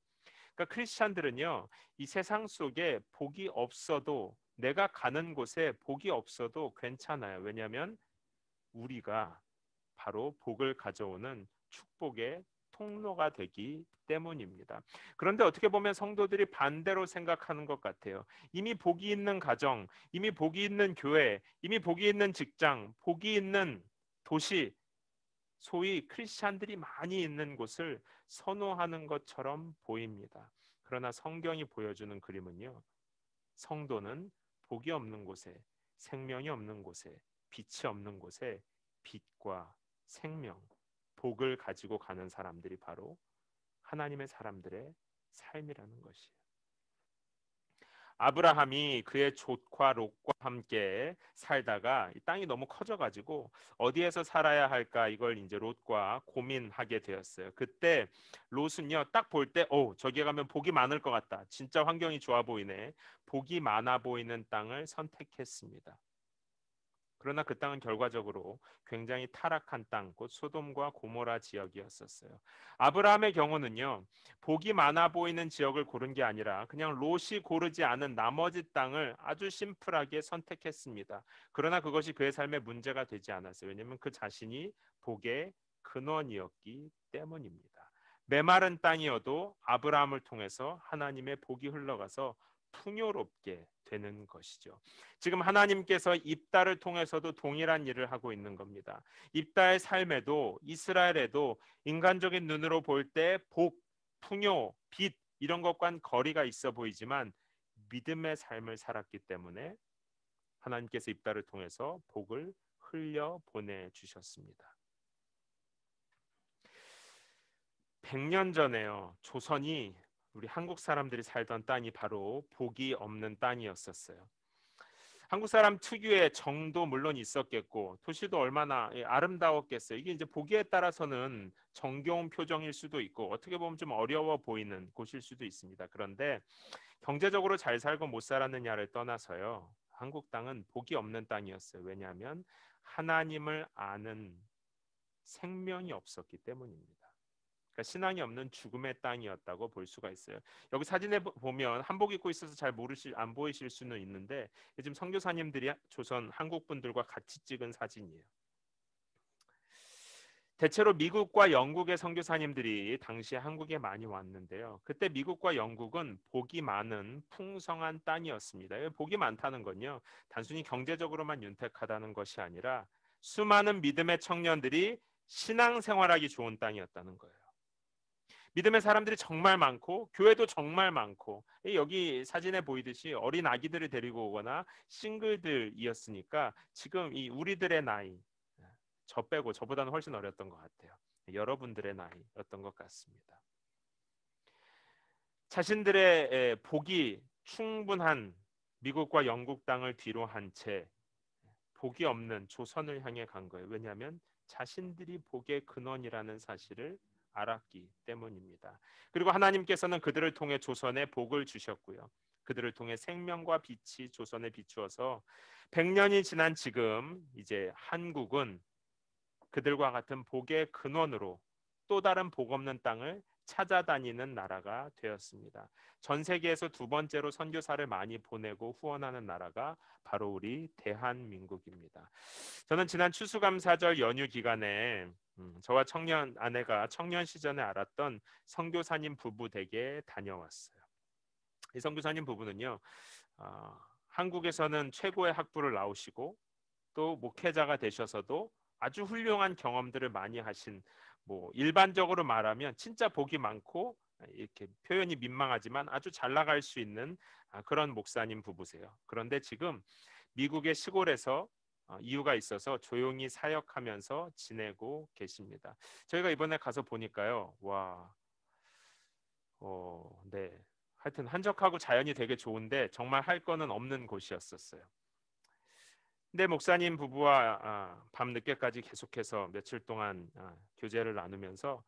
그러니까 크리스찬들은요, 이 세상 속에 복이 없어도 내가 가는 곳에 복이 없어도 괜찮아요. 왜냐하면 우리가 바로 복을 가져오는 축복의 통로가 되기 때문입니다. 그런데 어떻게 보면 성도들이 반대로 생각하는 것 같아요. 이미 복이 있는 가정, 이미 복이 있는 교회, 이미 복이 있는 직장, 복이 있는 도시, 소위 크리스찬들이 많이 있는 곳을 선호하는 것처럼 보입니다. 그러나 성경이 보여주는 그림은요, 성도는 복이 없는 곳에, 생명이 없는 곳에, 빛이 없는 곳에 빛과 생명, 복을 가지고 가는 사람들이 바로 하나님의 사람들의 삶이라는 것이에요. 아브라함이 그의 족과 롯과 함께 살다가 이 땅이 너무 커져가지고 어디에서 살아야 할까 이걸 이제 롯과 고민하게 되었어요. 그때 롯은요, 딱 볼 때, 저기 가면 복이 많을 것 같다. 진짜 환경이 좋아 보이네. 복이 많아 보이는 땅을 선택했습니다. 그러나 그 땅은 결과적으로 굉장히 타락한 땅, 곧 소돔과 고모라 지역이었었어요. 아브라함의 경우는요, 복이 많아 보이는 지역을 고른 게 아니라 그냥 롯이 고르지 않은 나머지 땅을 아주 심플하게 선택했습니다. 그러나 그것이 그의 삶에 문제가 되지 않았어요. 왜냐하면 그 자신이 복의 근원이었기 때문입니다. 메마른 땅이어도 아브라함을 통해서 하나님의 복이 흘러가서 풍요롭게 되는 것이죠. 지금 하나님께서 입다를 통해서도 동일한 일을 하고 있는 겁니다. 입다의 삶에도 이스라엘에도 인간적인 눈으로 볼 때 복, 풍요, 빛 이런 것과는 거리가 있어 보이지만 믿음의 삶을 살았기 때문에 하나님께서 입다를 통해서 복을 흘려 보내 주셨습니다. 100년 전에요. 조선이 우리 한국 사람들이 살던 땅이 바로 복이 없는 땅이었었어요. 한국 사람 특유의 정도 물론 있었겠고 도시도 얼마나 아름다웠겠어요. 이게 이제 보기에 따라서는 정겨운 표정일 수도 있고 어떻게 보면 좀 어려워 보이는 곳일 수도 있습니다. 그런데 경제적으로 잘 살고 못 살았느냐를 떠나서요, 한국 땅은 복이 없는 땅이었어요. 왜냐하면 하나님을 아는 생명이 없었기 때문입니다. 그러니까 신앙이 없는 죽음의 땅이었다고 볼 수가 있어요. 여기 사진에 보면 한복 입고 있어서 잘 안 보이실 수는 있는데 요즘 선교사님들이 조선 한국 분들과 같이 찍은 사진이에요. 대체로 미국과 영국의 선교사님들이 당시에 한국에 많이 왔는데요. 그때 미국과 영국은 복이 많은 풍성한 땅이었습니다. 복이 많다는 건요, 단순히 경제적으로만 윤택하다는 것이 아니라 수많은 믿음의 청년들이 신앙생활하기 좋은 땅이었다는 거예요. 믿음의 사람들이 정말 많고 교회도 정말 많고, 여기 사진에 보이듯이 어린 아기들을 데리고 오거나 싱글들이었으니까 지금 이 우리들의 나이, 저 빼고 저보다는 훨씬 어렸던 것 같아요. 여러분들의 나이였던 것 같습니다. 자신들의 복이 충분한 미국과 영국 땅을 뒤로 한 채 복이 없는 조선을 향해 간 거예요. 왜냐하면 자신들이 복의 근원이라는 사실을 알았기 때문입니다. 그리고 하나님께서는 그들을 통해 조선에 복을 주셨고요. 그들을 통해 생명과 빛이 조선에 비추어서 100년이 지난 지금 이제 한국은 그들과 같은 복의 근원으로 또 다른 복 없는 땅을 찾아다니는 나라가 되었습니다. 전 세계에서 두 번째로 선교사를 많이 보내고 후원하는 나라가 바로 우리 대한민국입니다. 저는 지난 추수감사절 연휴 기간에 저와 청년 아내가 청년 시절에 알았던 선교사님 부부 댁에 다녀왔어요. 이 선교사님 부부는요, 한국에서는 최고의 학부를 나오시고 또 목회자가 되셔서도 아주 훌륭한 경험들을 많이 하신, 뭐 일반적으로 말하면 진짜 복이 많고 이렇게 표현이 민망하지만 아주 잘 나갈 수 있는 그런 목사님 부부세요. 그런데 지금 미국의 시골에서 이유가 있어서 조용히 사역하면서 지내고 계십니다. 저희가 이번에 가서 보니까요, 와, 네, 하여튼 한적하고 자연이 되게 좋은데 정말 할 거는 없는 곳이었었어요. 근데 목사님 부부와 밤 늦게까지 계속해서 며칠 동안 교제를 나누면서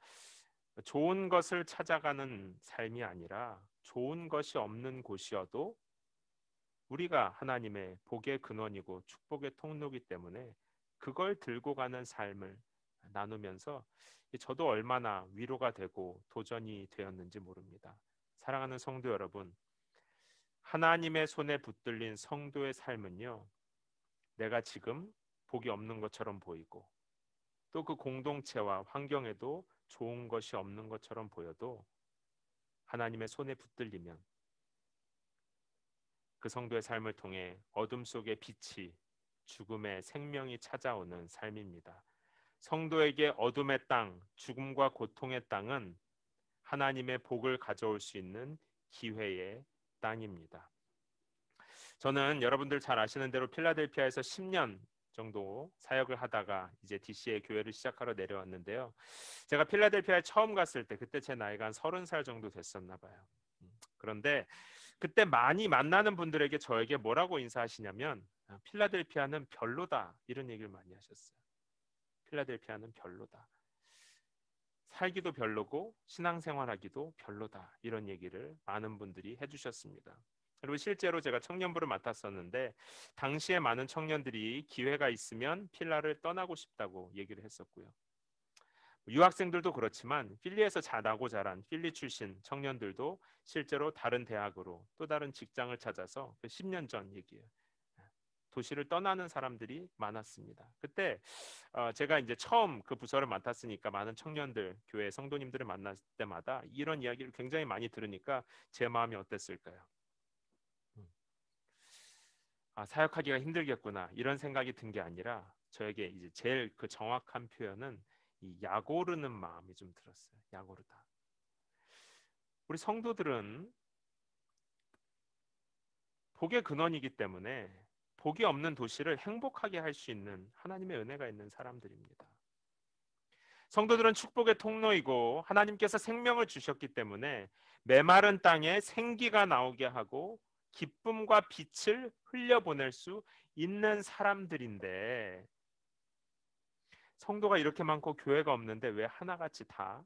좋은 것을 찾아가는 삶이 아니라 좋은 것이 없는 곳이어도 우리가 하나님의 복의 근원이고 축복의 통로이기 때문에 그걸 들고 가는 삶을 나누면서 저도 얼마나 위로가 되고 도전이 되었는지 모릅니다. 사랑하는 성도 여러분, 하나님의 손에 붙들린 성도의 삶은요, 내가 지금 복이 없는 것처럼 보이고 또 그 공동체와 환경에도 좋은 것이 없는 것처럼 보여도 하나님의 손에 붙들리면 그 성도의 삶을 통해 어둠 속의 빛이, 죽음의 생명이 찾아오는 삶입니다. 성도에게 어둠의 땅, 죽음과 고통의 땅은 하나님의 복을 가져올 수 있는 기회의 땅입니다. 저는 여러분들 잘 아시는 대로 필라델피아에서 10년 정도 사역을 하다가 이제 DC의 교회를 시작하러 내려왔는데요. 제가 필라델피아에 처음 갔을 때 그때 제 나이가 한 30살 정도 됐었나 봐요. 그런데 그때 많이 만나는 분들에게 저에게 뭐라고 인사하시냐면 필라델피아는 별로다 이런 얘기를 많이 하셨어요. 필라델피아는 별로다. 살기도 별로고 신앙생활하기도 별로다 이런 얘기를 많은 분들이 해주셨습니다. 그리고 실제로 제가 청년부를 맡았었는데 당시에 많은 청년들이 기회가 있으면 필라를 떠나고 싶다고 얘기를 했었고요. 유학생들도 그렇지만 필리에서 나고 자란 필리 출신 청년들도 실제로 다른 대학으로 또 다른 직장을 찾아서 10년 전 얘기예요. 도시를 떠나는 사람들이 많았습니다. 그때 제가 이제 처음 그 부서를 맡았으니까 많은 청년들, 교회 성도님들을 만날 때마다 이런 이야기를 굉장히 많이 들으니까 제 마음이 어땠을까요? 사역하기가 힘들겠구나 이런 생각이 든 게 아니라 저에게 이제 제일 그 정확한 표현은 이 약오르는 마음이 좀 들었어요. 약오르다. 우리 성도들은 복의 근원이기 때문에 복이 없는 도시를 행복하게 할 수 있는 하나님의 은혜가 있는 사람들입니다. 성도들은 축복의 통로이고 하나님께서 생명을 주셨기 때문에 메마른 땅에 생기가 나오게 하고 기쁨과 빛을 흘려보낼 수 있는 사람들인데 성도가 이렇게 많고 교회가 없는데 왜 하나같이 다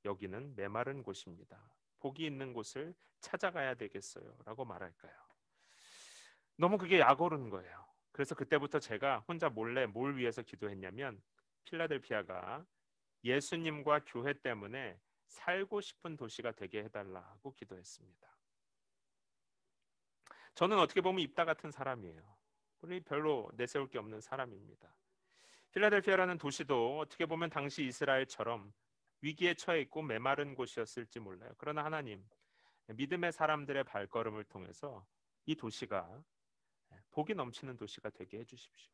여기는 메마른 곳입니다. 복이 있는 곳을 찾아가야 되겠어요 라고 말할까요? 너무 그게 약오르는 거예요. 그래서 그때부터 제가 혼자 몰래 뭘 위해서 기도했냐면 필라델피아가 예수님과 교회 때문에 살고 싶은 도시가 되게 해달라고 기도했습니다. 저는 어떻게 보면 입다 같은 사람이에요. 우리 별로 내세울 게 없는 사람입니다. 필라델피아라는 도시도 어떻게 보면 당시 이스라엘처럼 위기에 처해 있고 메마른 곳이었을지 몰라요. 그러나 하나님, 믿음의 사람들의 발걸음을 통해서 이 도시가 복이 넘치는 도시가 되게 해주십시오.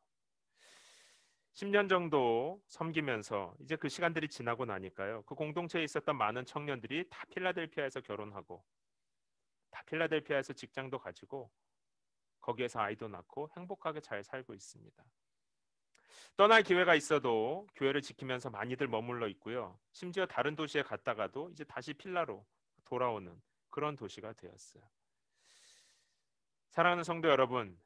10년 정도 섬기면서 이제 그 시간들이 지나고 나니까요. 그 공동체에 있었던 많은 청년들이 다 필라델피아에서 결혼하고 다 필라델피아에서 직장도 가지고 거기에서 아이도 낳고 행복하게 잘 살고 있습니다. 떠날 기회가 있어도 교회를 지키면서 많이들 머물러 있고요. 심지어 다른 도시에 갔다가도 이제 다시 필라로 돌아오는 그런 도시가 되었어요. 사랑하는 성도 여러분,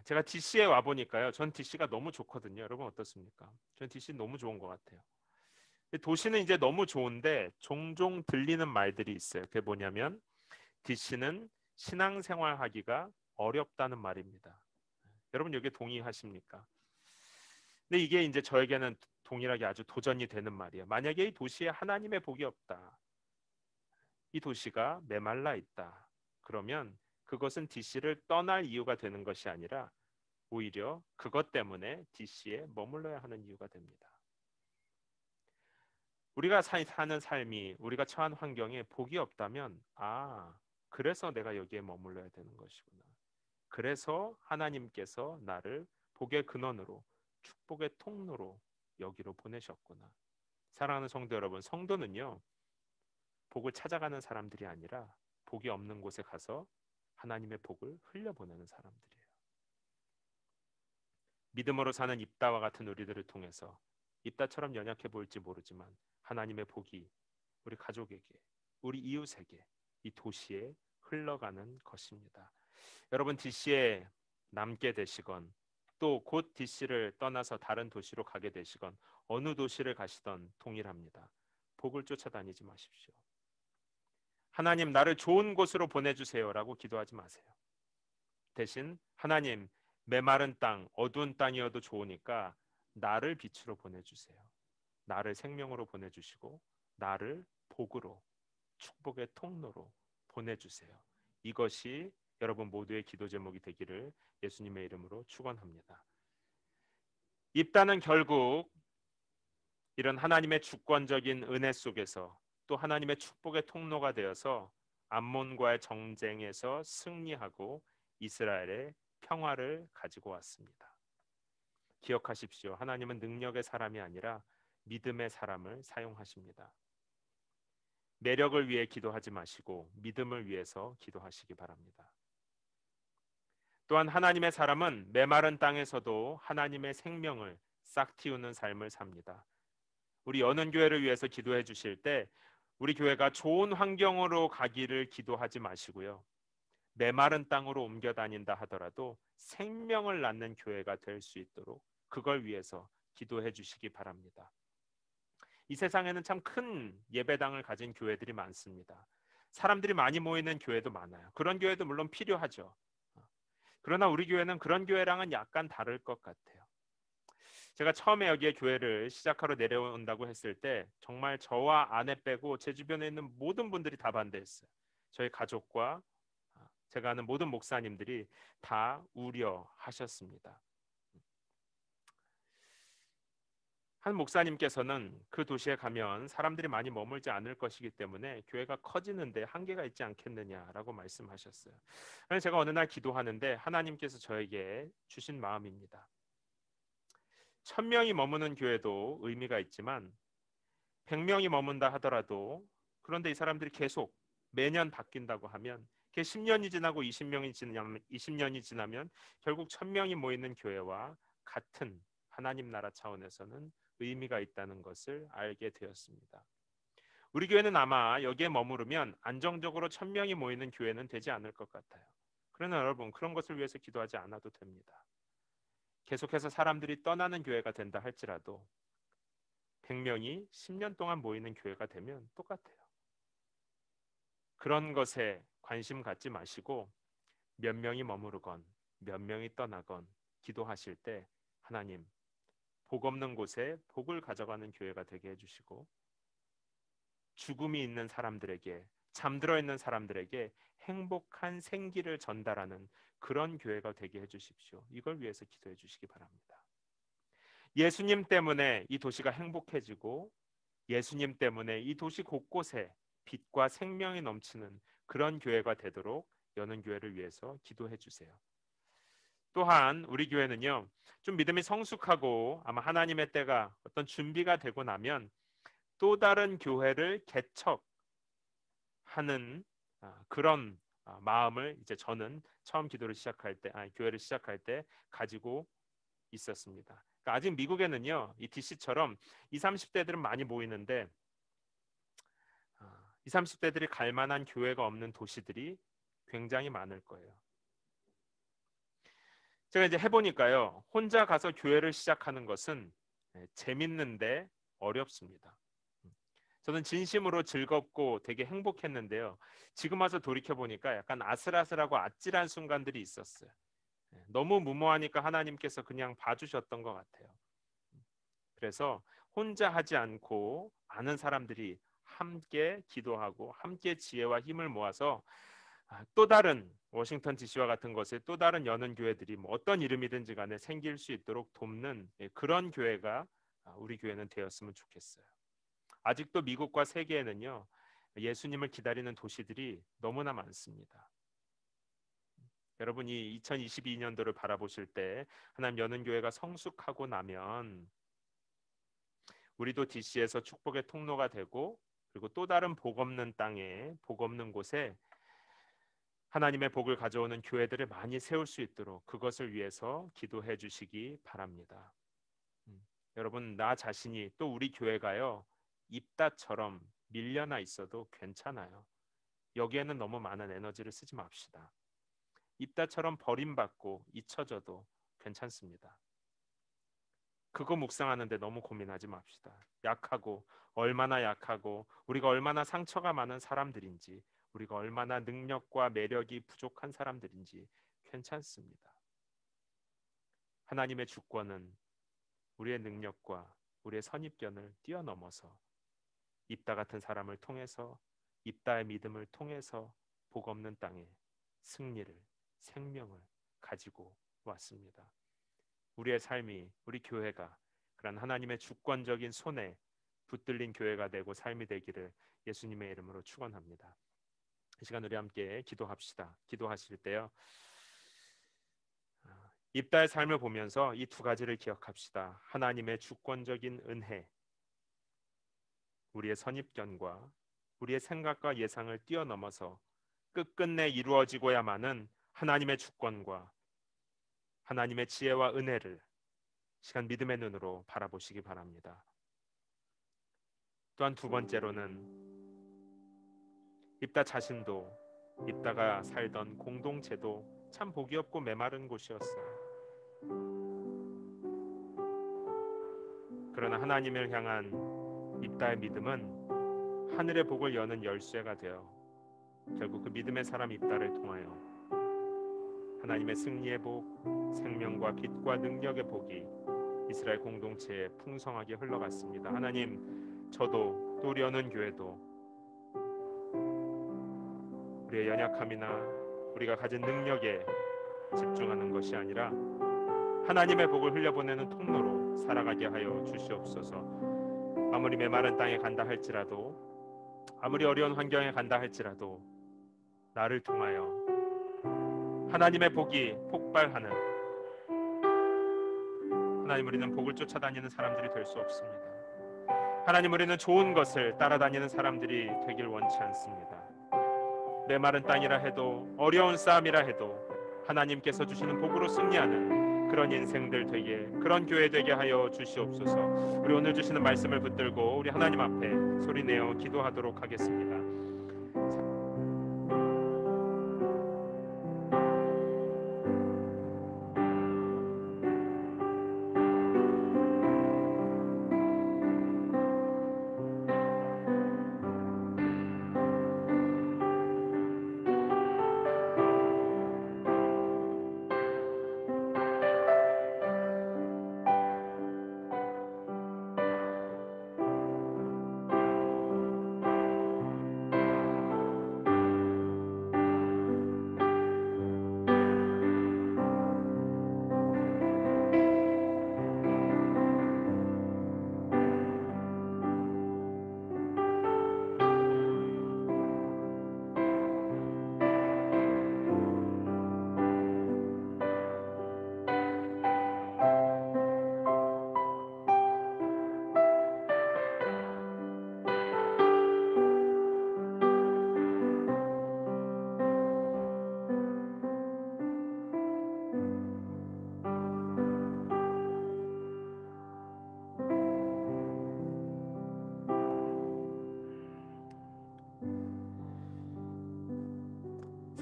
제가 DC에 와 보니까요. 전 DC가 너무 좋거든요. 여러분 어떻습니까? 전 DC 너무 좋은 것 같아요. 도시는 이제 너무 좋은데 종종 들리는 말들이 있어요. 그게 뭐냐면 DC는 신앙생활 하기가 어렵다는 말입니다. 여러분 여기에 동의하십니까? 근데 이게 이제 저에게는 동일하게 아주 도전이 되는 말이에요. 만약에 이 도시에 하나님의 복이 없다. 이 도시가 메말라 있다. 그러면 그것은 DC를 떠날 이유가 되는 것이 아니라 오히려 그것 때문에 DC에 머물러야 하는 이유가 됩니다. 우리가 사는 삶이 우리가 처한 환경에 복이 없다면 그래서 내가 여기에 머물러야 되는 것이구나. 그래서 하나님께서 나를 복의 근원으로 축복의 통로로 여기로 보내셨구나. 사랑하는 성도 여러분, 성도는요 복을 찾아가는 사람들이 아니라 복이 없는 곳에 가서 하나님의 복을 흘려보내는 사람들이에요. 믿음으로 사는 입다와 같은 우리들을 통해서 입다처럼 연약해 보일지 모르지만 하나님의 복이 우리 가족에게, 우리 이웃에게, 이 도시에 흘러가는 것입니다. 여러분 DC에 남게 되시건 또 곧 DC를 떠나서 다른 도시로 가게 되시건 어느 도시를 가시던 동일합니다. 복을 쫓아다니지 마십시오. 하나님 나를 좋은 곳으로 보내주세요라고 기도하지 마세요. 대신 하나님 메마른 땅, 어두운 땅이어도 좋으니까 나를 빛으로 보내주세요. 나를 생명으로 보내주시고 나를 복으로 축복의 통로로 보내주세요. 이것이 여러분 모두의 기도 제목이 되기를 예수님의 이름으로 축원합니다. 입다는 결국 이런 하나님의 주권적인 은혜 속에서 또 하나님의 축복의 통로가 되어서 암몬과의 정쟁에서 승리하고 이스라엘의 평화를 가지고 왔습니다. 기억하십시오. 하나님은 능력의 사람이 아니라 믿음의 사람을 사용하십니다. 매력을 위해 기도하지 마시고 믿음을 위해서 기도하시기 바랍니다. 또한 하나님의 사람은 메마른 땅에서도 하나님의 생명을 싹 틔우는 삶을 삽니다. 우리 연은교회를 위해서 기도해 주실 때 우리 교회가 좋은 환경으로 가기를 기도하지 마시고요. 메마른 땅으로 옮겨 다닌다 하더라도 생명을 낳는 교회가 될 수 있도록 그걸 위해서 기도해 주시기 바랍니다. 이 세상에는 참 큰 예배당을 가진 교회들이 많습니다. 사람들이 많이 모이는 교회도 많아요. 그런 교회도 물론 필요하죠. 그러나 우리 교회는 그런 교회랑은 약간 다를 것 같아요. 제가 처음에 여기에 교회를 시작하러 내려온다고 했을 때 정말 저와 아내 빼고 제 주변에 있는 모든 분들이 다 반대했어요. 저희 가족과 제가 아는 모든 목사님들이 다 우려하셨습니다. 한 목사님께서는 그 도시에 가면 사람들이 많이 머물지 않을 것이기 때문에 교회가 커지는데 한계가 있지 않겠느냐라고 말씀하셨어요. 그래서 제가 어느 날 기도하는데 하나님께서 저에게 주신 마음입니다. 1000명이 머무는 교회도 의미가 있지만 100명이 머문다 하더라도 그런데 이 사람들이 계속 매년 바뀐다고 하면 10년이 지나고 20년이 지나면 결국 1000명이 모이는 교회와 같은 하나님 나라 차원에서는 의미가 있다는 것을 알게 되었습니다. 우리 교회는 아마 여기에 머무르면 안정적으로 1000명이 모이는 교회는 되지 않을 것 같아요. 그러나 여러분 그런 것을 위해서 기도하지 않아도 됩니다. 계속해서 사람들이 떠나는 교회가 된다 할지라도 100명이 10년 동안 모이는 교회가 되면 똑같아요. 그런 것에 관심 갖지 마시고 몇 명이 머무르건 몇 명이 떠나건 기도하실 때 하나님 복 없는 곳에 복을 가져가는 교회가 되게 해주시고 죽음이 있는 사람들에게 잠들어 있는 사람들에게 행복한 생기를 전달하는 그런 교회가 되게 해주십시오. 이걸 위해서 기도해 주시기 바랍니다. 예수님 때문에 이 도시가 행복해지고 예수님 때문에 이 도시 곳곳에 빛과 생명이 넘치는 그런 교회가 되도록 연은교회를 위해서 기도해 주세요. 또한 우리 교회는요 좀 믿음이 성숙하고 아마 하나님의 때가 어떤 준비가 되고 나면 또 다른 교회를 개척하는 그런 마음을 이제 저는 처음 기도를 시작할 때 교회를 시작할 때 가지고 있었습니다. 그러니까 아직 미국에는요 이 DC처럼 20, 30대들은 많이 모이는데 20, 30대들이 갈 만한 교회가 없는 도시들이 굉장히 많을 거예요. 제가 이제 해보니까요, 혼자 가서 교회를 시작하는 것은 재밌는데 어렵습니다. 저는 진심으로 즐겁고 되게 행복했는데요. 지금 와서 돌이켜 보니까 약간 아슬아슬하고 아찔한 순간들이 있었어요. 너무 무모하니까 하나님께서 그냥 봐주셨던 것 같아요. 그래서 혼자 하지 않고 아는 사람들이 함께 기도하고 함께 지혜와 힘을 모아서 또 다른 워싱턴 DC와 같은 것에 또 다른 여는 교회들이 뭐 어떤 이름이든지 간에 생길 수 있도록 돕는 그런 교회가 우리 교회는 되었으면 좋겠어요. 아직도 미국과 세계에는요, 예수님을 기다리는 도시들이 너무나 많습니다. 여러분이 2022년도를 바라보실 때 하나님 여는 교회가 성숙하고 나면 우리도 DC에서 축복의 통로가 되고, 그리고 또 다른 복 없는 땅에, 복 없는 곳에 하나님의 복을 가져오는 교회들을 많이 세울 수 있도록 그것을 위해서 기도해 주시기 바랍니다. 여러분, 나 자신이 또 우리 교회가요, 입다처럼 밀려나 있어도 괜찮아요. 여기에는 너무 많은 에너지를 쓰지 맙시다. 입다처럼 버림받고 잊혀져도 괜찮습니다. 그거 묵상하는데 너무 고민하지 맙시다. 약하고 얼마나 약하고 우리가 얼마나 상처가 많은 사람들인지, 우리가 얼마나 능력과 매력이 부족한 사람들인지 괜찮습니다. 하나님의 주권은 우리의 능력과 우리의 선입견을 뛰어넘어서 입다 같은 사람을 통해서, 입다의 믿음을 통해서 복 없는 땅에 승리를, 생명을 가지고 왔습니다. 우리의 삶이, 우리 교회가 그런 하나님의 주권적인 손에 붙들린 교회가 되고 삶이 되기를 예수님의 이름으로 축원합니다. 이 시간 우리 함께 기도합시다. 기도하실 때요, 입다의 삶을 보면서 이 두 가지를 기억합시다. 하나님의 주권적인 은혜, 우리의 선입견과 우리의 생각과 예상을 뛰어넘어서 끝끝내 이루어지고야만은 하나님의 주권과 하나님의 지혜와 은혜를 시간 믿음의 눈으로 바라보시기 바랍니다. 또한 두 번째로는 입다 자신도, 입다가 살던 공동체도 참 복이 없고 메마른 곳이었어요. 그러나 하나님을 향한 입다의 믿음은 하늘의 복을 여는 열쇠가 되어 결국 그 믿음의 사람 입다를 통하여 하나님의 승리의 복, 생명과 빛과 능력의 복이 이스라엘 공동체에 풍성하게 흘러갔습니다. 하나님, 저도 또 우리 여는 교회도 우리의 연약함이나 우리가 가진 능력에 집중하는 것이 아니라 하나님의 복을 흘려보내는 통로로 살아가게 하여 주시옵소서. 아무리 메마른 땅에 간다 할지라도, 아무리 어려운 환경에 간다 할지라도 나를 통하여 하나님의 복이 폭발하는, 하나님, 우리는 복을 쫓아다니는 사람들이 될 수 없습니다. 하나님, 우리는 좋은 것을 따라다니는 사람들이 되길 원치 않습니다. 메마른 땅이라 해도, 어려운 싸움이라 해도 하나님께서 주시는 복으로 승리하는 그런 인생들 되게, 그런 교회 되게 하여 주시옵소서. 우리 오늘 주시는 말씀을 붙들고 우리 하나님 앞에 소리내어 기도하도록 하겠습니다.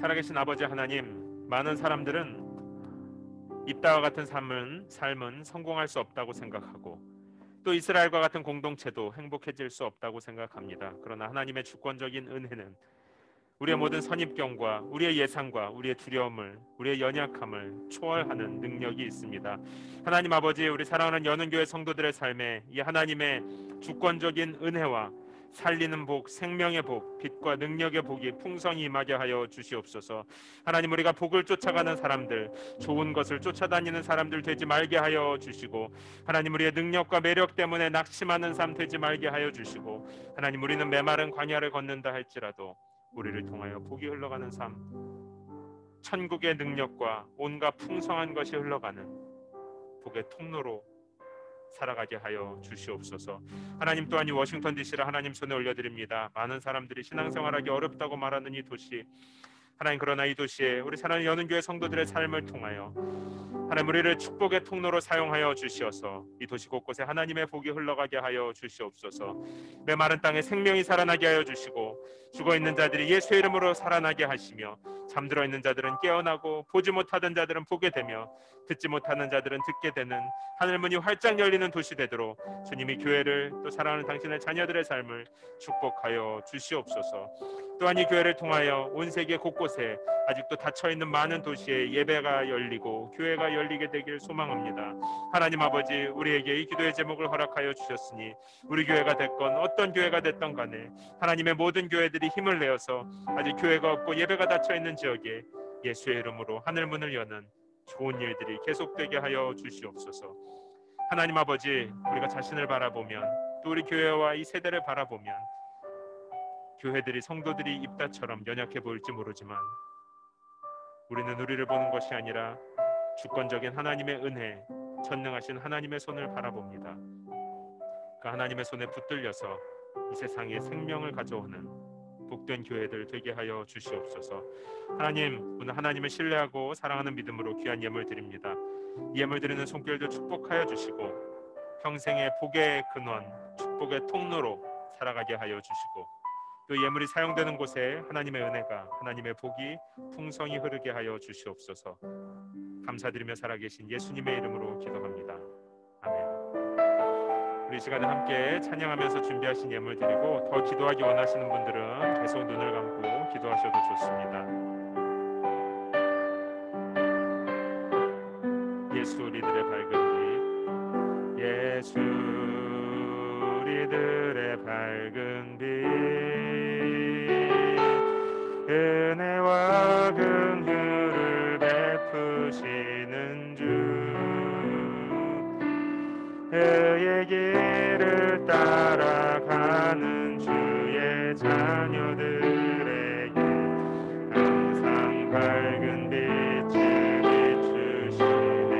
살아계신 아버지 하나님, 많은 사람들은 입다와 같은 삶은 성공할 수 없다고 생각하고 또 이스라엘과 같은 공동체도 행복해질 수 없다고 생각합니다. 그러나 하나님의 주권적인 은혜는 우리의 모든 선입견과 우리의 예상과 우리의 두려움을, 우리의 연약함을 초월하는 능력이 있습니다. 하나님 아버지, 우리 사랑하는 연은교회 성도들의 삶에 이 하나님의 주권적인 은혜와 살리는 복, 생명의 복, 빛과 능력의 복이 풍성히 임하게 하여 주시옵소서. 하나님, 우리가 복을 쫓아가는 사람들, 좋은 것을 쫓아다니는 사람들 되지 말게 하여 주시고, 하나님, 우리의 능력과 매력 때문에 낙심하는 삶 되지 말게 하여 주시고, 하나님, 우리는 메마른 광야를 걷는다 할지라도 우리를 통하여 복이 흘러가는 삶, 천국의 능력과 온갖 풍성한 것이 흘러가는 복의 통로로 살아가게 하여 주시옵소서. 하나님, 또한 이 워싱턴 DC를 하나님 손에 올려드립니다. 많은 사람들이 신앙생활하기 어렵다고 말하는 이 도시, 하나님, 그러나 이 도시에 우리 사랑하는 연은교회 성도들의 삶을 통하여 하나님, 우리를 축복의 통로로 사용하여 주시어서 이 도시 곳곳에 하나님의 복이 흘러가게 하여 주시옵소서. 메마른 땅에 생명이 살아나게 하여 주시고, 죽어있는 자들이 예수의 이름으로 살아나게 하시며, 잠들어 있는 자들은 깨어나고, 보지 못하던 자들은 보게 되며, 듣지 못하는 자들은 듣게 되는 하늘문이 활짝 열리는 도시 되도록 주님이 교회를, 또 사랑하는 당신의 자녀들의 삶을 축복하여 주시옵소서. 또한 이 교회를 통하여 온 세계 곳곳에 아직도 닫혀있는 많은 도시에 예배가 열리고 교회가 열리게 되길 소망합니다. 하나님 아버지, 우리에게 이 기도의 제목을 허락하여 주셨으니 우리 교회가 됐건 어떤 교회가 됐던 간에 하나님의 모든 교회들이 힘을 내어서 아직 교회가 없고 예배가 닫혀있는 지역에 예수의 이름으로 하늘문을 여는 좋은 일들이 계속되게 하여 주시옵소서. 하나님 아버지, 우리가 자신을 바라보면, 또 우리 교회와 이 세대를 바라보면 교회들이, 성도들이 입다처럼 연약해 보일지 모르지만 우리는 우리를 보는 것이 아니라 주권적인 하나님의 은혜, 전능하신 하나님의 손을 바라봅니다. 그 하나님의 손에 붙들려서 이 세상에 생명을 가져오는 복된 교회들 되게 하여 주시옵소서. 하나님, 오늘 하나님을 신뢰하고 사랑하는 믿음으로 귀한 예물 드립니다. 이 예물 드리는 손길도 축복하여 주시고 평생의 복의 근원, 축복의 통로로 살아가게 하여 주시고, 또 예물이 사용되는 곳에 하나님의 은혜가, 하나님의 복이 풍성히 흐르게 하여 주시옵소서. 감사드리며 살아계신 예수님의 이름으로 기도합니다. 아멘. 우리 시간에 함께 찬양하면서 준비하신 예물 드리고, 더 기도하기 원하시는 분들은 계속 눈을 감고 기도하셔도 좋습니다. 예수 우리들의 밝은 빛, 예수 우리들의 밝은 빛, 은혜와 긍휼을 베푸시는 주, 그의 길을 따라가는 주의 자녀들에게 항상 밝은 빛을 비추시네.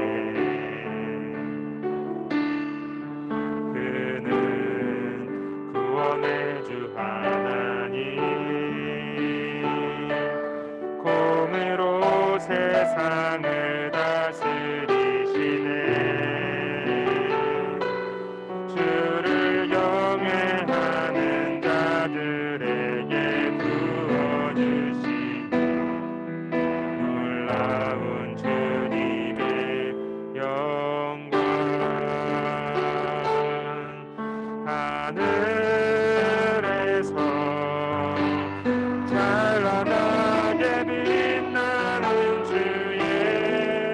그는 구원의 주 하나님, 공의로 세상을 다스리시네. 주를 경외하는 자들에게 부어주시고, 놀라운 주님의 영광, 하늘에서 찬란하게 빛나는 주의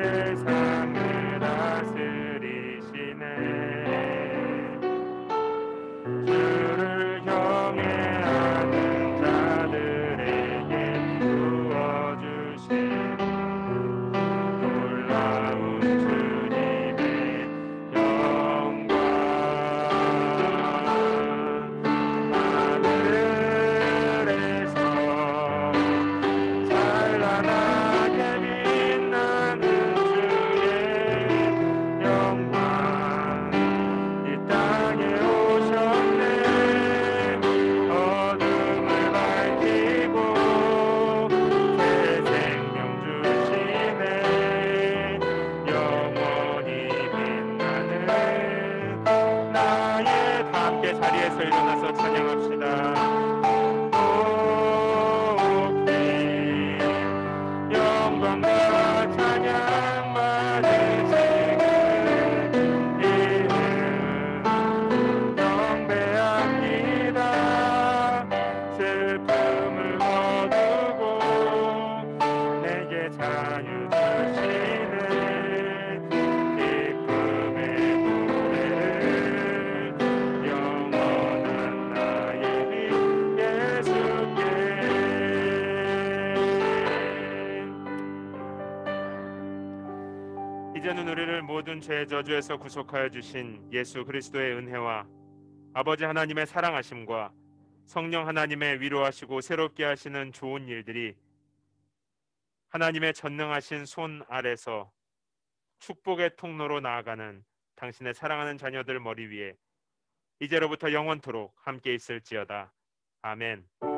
세상을 다스리시네. 주를 경외하는 자들에게 부어주신 놀라운 주님의 영광. 하늘에서 찬란하게 빛나는 주의 영광 이 땅에 오셨네. 어둠을 밝히고 새 생명 주시네. 영원히 빛나는 나의 다 함께 자리에서 일어나서 찬양합시다. 높이 영광과 찬양 받으시는 이는 경배합니다. 슬픔을 거두고 내게 자유 주시는 기쁨의 노래를 영원한 나의 주 예수께. 이제는 우리를 모든 죄 저주에서 구속하여 주신 예수 그리스도의 은혜와 아버지 하나님의 사랑하심과 성령 하나님의 위로하시고 새롭게 하시는 좋은 일들이 하나님의 전능하신 손 아래서 축복의 통로로 나아가는 당신의 사랑하는 자녀들 머리 위에 이제로부터 영원토록 함께 있을지어다. 아멘.